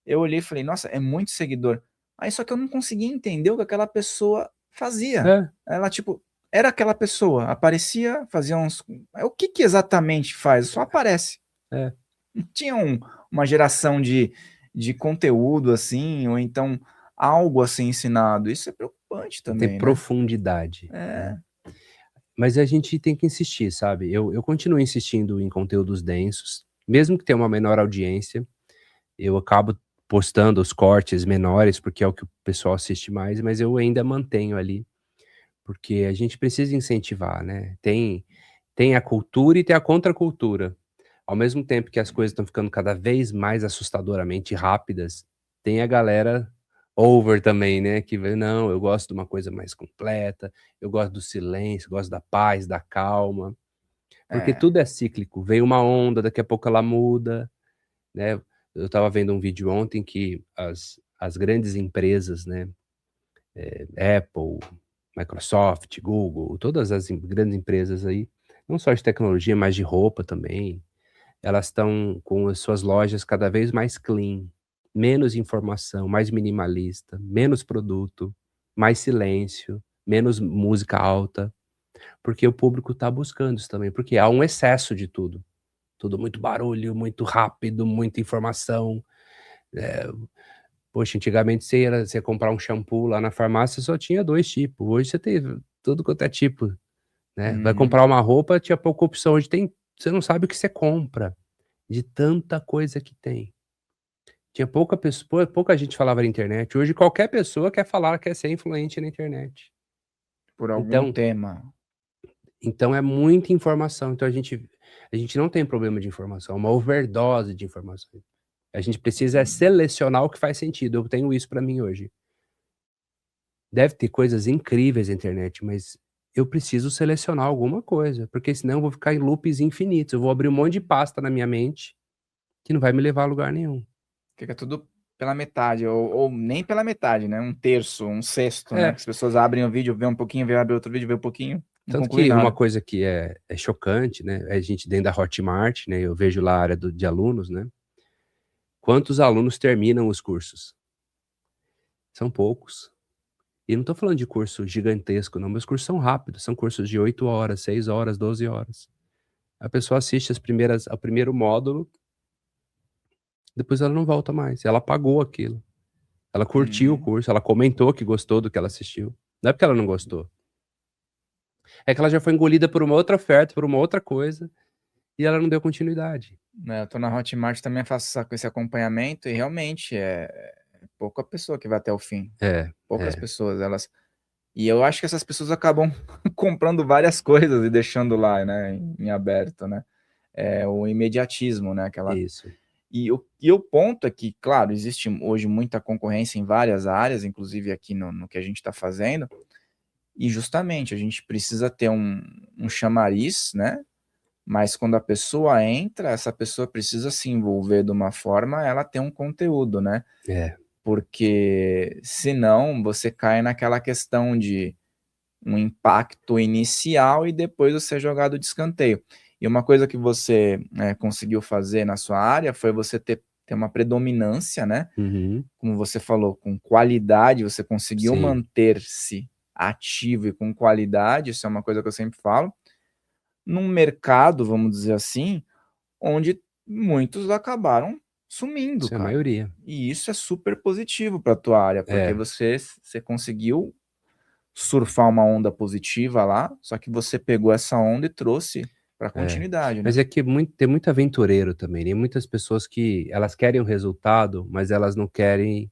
eu olhei e falei: "Nossa, é muito seguidor". Aí só que eu não conseguia entender o que aquela pessoa fazia. É, Ela, tipo, era aquela pessoa, aparecia, fazia uns o que que exatamente faz? Só aparece. é. Não tinha uma geração de conteúdo, assim, ou então algo a ser ensinado. Isso é preocupante Não tem também, né? profundidade, É, né. Mas a gente tem que insistir, sabe. Eu continuo insistindo em conteúdos densos, mesmo que tenha uma menor audiência. Eu acabo postando os cortes menores, porque é o que o pessoal assiste mais, mas eu ainda mantenho ali, porque a gente precisa incentivar, né. Tem a cultura e tem a contracultura. Ao mesmo tempo que as coisas estão ficando cada vez mais assustadoramente rápidas, tem a galera over também, né, que vê: "Não, eu gosto de uma coisa mais completa, eu gosto do silêncio, gosto da paz, da calma", porque é, tudo é cíclico, vem uma onda, daqui a pouco ela muda. Né, eu estava vendo um vídeo ontem que as grandes empresas, né, Apple, Microsoft, Google, todas as grandes empresas aí, não só de tecnologia, mas de roupa também, elas estão com as suas lojas cada vez mais clean, menos informação, mais minimalista, menos produto, mais silêncio, menos música alta, porque o público está buscando isso também, porque há um excesso de tudo. Tudo muito barulho, muito rápido, muita informação. Eh, Poxa, antigamente você ia comprar um shampoo lá na farmácia, só tinha 2 tipos, hoje você tem tudo quanto é tipo, né. Vai uhum. comprar uma roupa, tinha pouca opção, hoje tem você não sabe o que você compra, de tanta coisa que tem. Tinha pouca gente falava na internet, hoje qualquer pessoa quer falar, quer ser influente na internet. Por algum Então tema. então é muita informação, então a gente não tem problema de informação, é uma overdose de informação. A gente precisa selecionar o que faz sentido, eu tenho isso pra mim hoje. Deve ter coisas incríveis na internet, mas eu preciso selecionar alguma coisa, porque senão eu vou ficar em loops infinitos, eu vou abrir um monte de pasta na minha mente, que não vai me levar a lugar nenhum. Fica tudo pela metade, ou nem pela metade, né, um terço, um sexto, né, que É, as pessoas abrem o vídeo, vê um pouquinho, vê abre outro vídeo, vê um pouquinho, não tanto conclui que uma nada. coisa que é chocante, né, é a gente dentro da Hotmart, né, eu vejo lá a área de alunos, né, quantos alunos terminam os cursos? São poucos. E não tô falando de curso gigantesco não, meus cursos são rápidos, são cursos de 8 horas, 6 horas, 12 horas. A pessoa assiste o primeiro módulo, depois ela não volta mais, ela pagou aquilo. Ela curtiu o Uhum. curso, ela comentou que gostou do que ela assistiu. Não é porque ela não gostou, é que ela já foi engolida por uma outra oferta, por uma outra coisa, e ela não deu continuidade. Eu tô na Hotmart também, faço esse acompanhamento e realmente é pouca pessoa que vai até o fim, É, poucas é, pessoas, elas e eu acho que essas pessoas acabam comprando várias coisas e deixando lá, né, em aberto, né. É o imediatismo, né, aquela isso. e o ponto é que, claro, existe hoje muita concorrência em várias áreas, inclusive aqui no que a gente está fazendo, e justamente a gente precisa ter um chamariz, né, mas quando a pessoa entra, essa pessoa precisa se envolver de uma forma, ela ter um conteúdo, né, É, porque senão você cai naquela questão de um impacto inicial e depois você é jogado de escanteio. E uma coisa que você, conseguiu fazer na sua área foi você ter uma predominância, né, uhum, como você falou, com qualidade, você conseguiu sim, manter-se ativo e com qualidade, isso é uma coisa que eu sempre falo, num mercado, vamos dizer assim, onde muitos acabaram sumindo, isso é a cara. maioria. E isso é super positivo para tua área, porque É, você conseguiu surfar uma onda positiva lá, só que você pegou essa onda e trouxe para continuidade, Mas né? é que tem muito aventureiro também, tem muitas pessoas que elas querem o resultado, mas elas não querem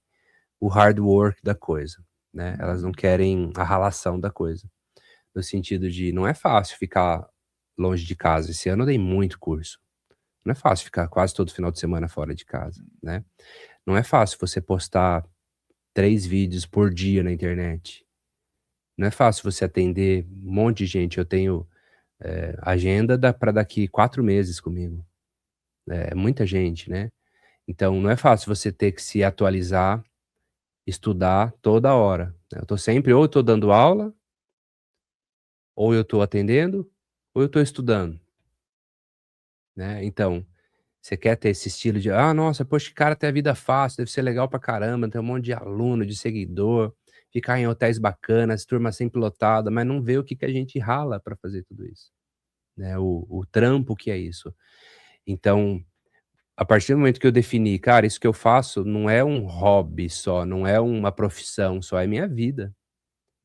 o hard work da coisa, né, elas não querem a ralação da coisa, no sentido de não é fácil ficar longe de casa, esse ano eu dei muito curso, não é fácil ficar quase todo final de semana fora de casa, né, não é fácil você postar 3 vídeos por dia na internet, não é fácil você atender um monte de gente, eu tenho, agenda pra daqui 4 meses comigo, é muita gente, né, então não é fácil você ter que se atualizar, estudar toda hora, né, eu tô sempre ou eu tô dando aula, ou eu tô atendendo, ou eu tô estudando, né, então, você quer ter esse estilo de: "Ah, nossa, poxa, que cara tem a vida fácil, deve ser legal pra caramba, ter um monte de aluno, de seguidor, ficar em hotéis bacanas, turma sempre lotada", mas não vê o que que a gente rala pra fazer tudo isso, né, o trampo que é isso. Então, a partir do momento que eu defini: "Cara, isso que eu faço não é um hobby só, não é uma profissão só, é minha vida".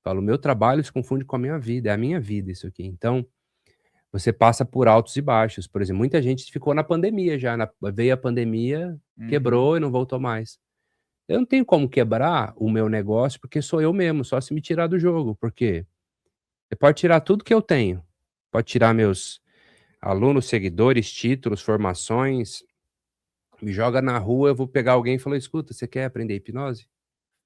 Falo: "Meu trabalho se confunde com a minha vida, é a minha vida isso aqui". Então, você passa por altos e baixos, por exemplo, muita gente ficou na pandemia já, veio a pandemia, Uhum. quebrou e não voltou mais. Eu não tenho como quebrar o meu negócio, porque sou eu mesmo, só se me tirar do jogo, porque você pode tirar tudo que eu tenho, pode tirar meus alunos, seguidores, títulos, formações, me joga na rua, eu vou pegar alguém e falar: "Escuta, você quer aprender hipnose?".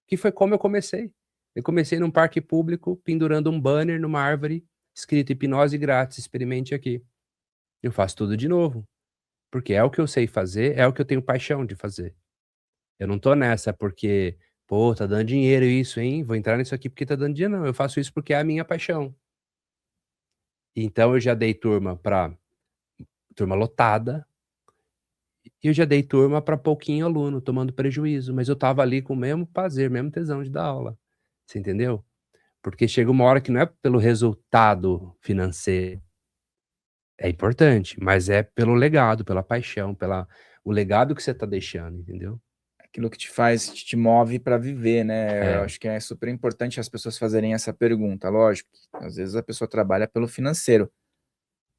Que foi como eu comecei. Eu comecei num parque público, pendurando um banner numa árvore, escrito: "Hipnose grátis, experimente aqui". Eu faço tudo de novo. Porque é o que eu sei fazer, é o que eu tenho paixão de fazer. Eu não tô nessa porque: "Pô, tá dando dinheiro isso, hein, vou entrar nisso aqui porque tá dando dinheiro", não, eu faço isso porque é a minha paixão. Então eu já dei turma pra turma lotada, e eu já dei turma pra pouquinho aluno, tomando prejuízo, mas eu estava ali com o mesmo prazer, mesmo tesão de dar aula, você entendeu? Porque chega uma hora que não é pelo resultado financeiro, é importante, mas é pelo legado, pela paixão, pela o legado que você tá deixando, entendeu? Aquilo que te faz, que te move para viver, né? Eu É. acho que é super importante as pessoas fazerem essa pergunta. Lógico, que às vezes a pessoa trabalha pelo financeiro.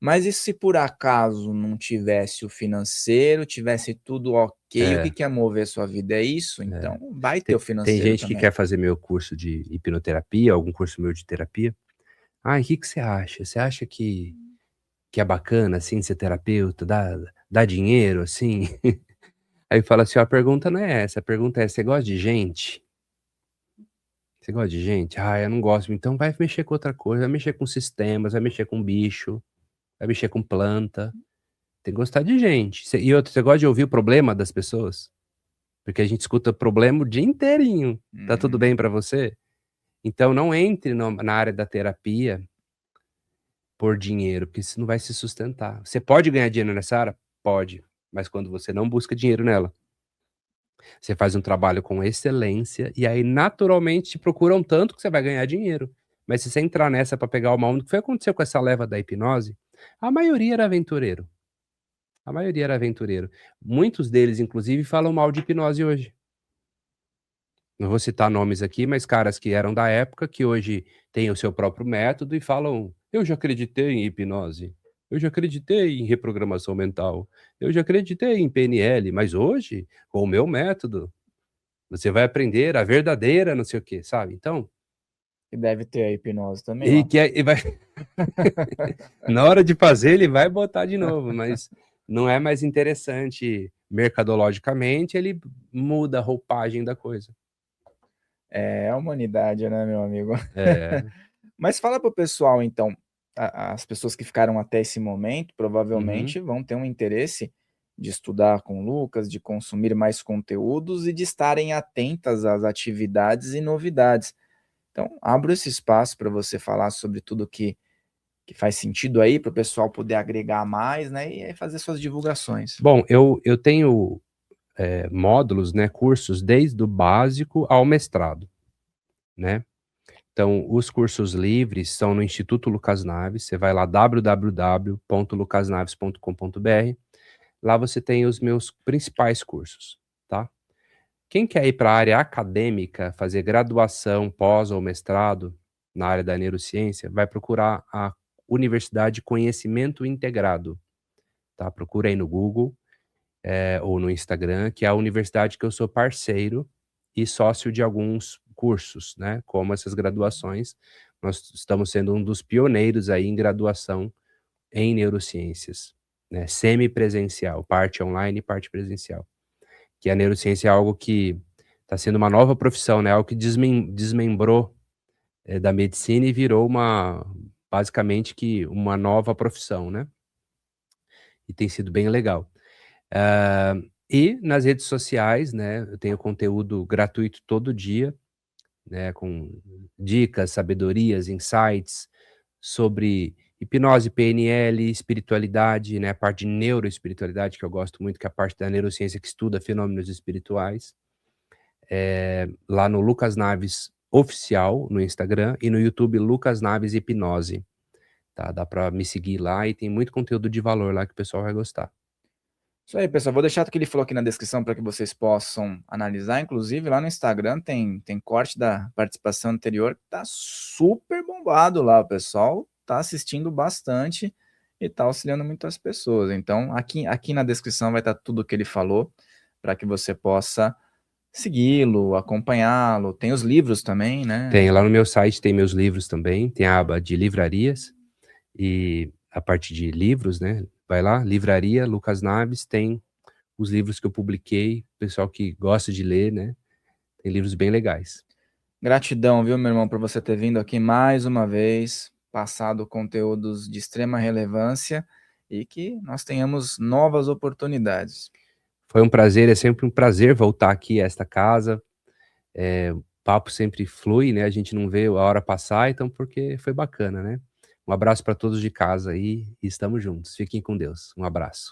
Mas e se por acaso não tivesse o financeiro, tivesse tudo ok, o que É, que ia mover sua vida? É isso? é. Então vai ter o Tem financeiro gente que também. quer fazer meu curso de hipnoterapia, algum curso meu de terapia. "Ai, que você acha? Você acha que é bacana, assim, ser terapeuta? Dá dinheiro, assim?" Aí fala assim: "Ó, a pergunta não é essa, a pergunta é: você gosta de gente? Você gosta de gente?" "Ah, eu não gosto", então vai mexer com outra coisa, vai mexer com sistemas, vai mexer com bicho, vai mexer com planta. Tem que gostar de gente. E outra, você gosta de ouvir o problema das pessoas? Porque a gente escuta problema o dia inteirinho. "Tá tudo bem Uhum. pra você?" Então não entre na área da terapia por dinheiro, porque isso não vai se sustentar. Você pode ganhar dinheiro nessa área? Pode, mas quando você não busca dinheiro nela, você faz um trabalho com excelência e aí naturalmente te procuram tanto que você vai ganhar dinheiro. Mas se você entrar nessa para pegar uma onda, o que foi que aconteceu com essa leva da hipnose, a maioria era aventureiro, a maioria era aventureiro. Muitos deles inclusive falam mal de hipnose hoje. Não vou citar nomes aqui, mas caras que eram da época, que hoje têm o seu próprio método e falam: "Eu já acreditei em hipnose, eu já acreditei em reprogramação mental, eu já acreditei em PNL, mas hoje, com o meu método, você vai aprender a verdadeira não sei o quê", sabe. Então, E deve ter a hipnose também e lá. que e vai na hora de fazer ele vai botar de novo, mas não é mais interessante mercadologicamente, ele muda a roupagem da coisa. É a humanidade, né, meu amigo? É. Mas fala para o pessoal então, as pessoas que ficaram até esse momento Uhum. provavelmente vão ter um interesse de estudar com o Lucas, de consumir mais conteúdos e de estarem atentas às atividades e novidades. Então, abro esse espaço para você falar sobre tudo que faz sentido aí, para o pessoal poder agregar mais, né, e aí fazer suas divulgações. Bom, eu tenho, módulos, né, cursos desde o básico ao mestrado, né. Então, os cursos livres são no Instituto Lucas Naves, você vai lá www.lucasnaves.com.br, lá você tem os meus principais cursos, tá. Quem quer ir para a área acadêmica, fazer graduação, pós ou mestrado, na área da neurociência, vai procurar a Universidade Conhecimento Integrado, tá? Procura aí no Google, ou no Instagram, que é a universidade que eu sou parceiro e sócio de alguns cursos, né, como essas graduações. Nós estamos sendo um dos pioneiros aí em graduação em neurociências, né, semipresencial, parte online e parte presencial. Que a neurociência é algo que está sendo uma nova profissão, né, algo que desmembrou, da medicina e virou basicamente que uma nova profissão, né, e tem sido bem legal. E nas redes sociais, né, eu tenho conteúdo gratuito todo dia, né, com dicas, sabedorias, insights sobre hipnose, PNL, espiritualidade, né, a parte de neuroespiritualidade, que eu gosto muito, que é a parte da neurociência que estuda fenômenos espirituais, lá no Lucas Naves Oficial, no Instagram, e no YouTube Lucas Naves Hipnose, tá? Dá para me seguir lá e tem muito conteúdo de valor lá que o pessoal vai gostar. Isso aí, pessoal. Vou deixar o que ele falou aqui na descrição para que vocês possam analisar. Inclusive, lá no Instagram tem corte da participação anterior que tá super bombado lá. O pessoal tá assistindo bastante e tá auxiliando muitas pessoas. Então, aqui na descrição vai estar tudo o que ele falou para que você possa segui-lo, acompanhá-lo. Tem os livros também, né? Tem, lá no meu site tem meus livros também, tem a aba de livrarias e a parte de livros, né, vai lá, livraria Lucas Naves, tem os livros que eu publiquei, pessoal que gosta de ler, né, tem livros bem legais. Gratidão, viu, meu irmão, por você ter vindo aqui mais uma vez, passado conteúdos de extrema relevância e que nós tenhamos novas oportunidades. Foi um prazer, é sempre um prazer voltar aqui a esta casa, o papo sempre flui, né, a gente não vê a hora passar, então porque foi bacana, né. Um abraço para todos de casa aí e estamos juntos. Fiquem com Deus. Um abraço.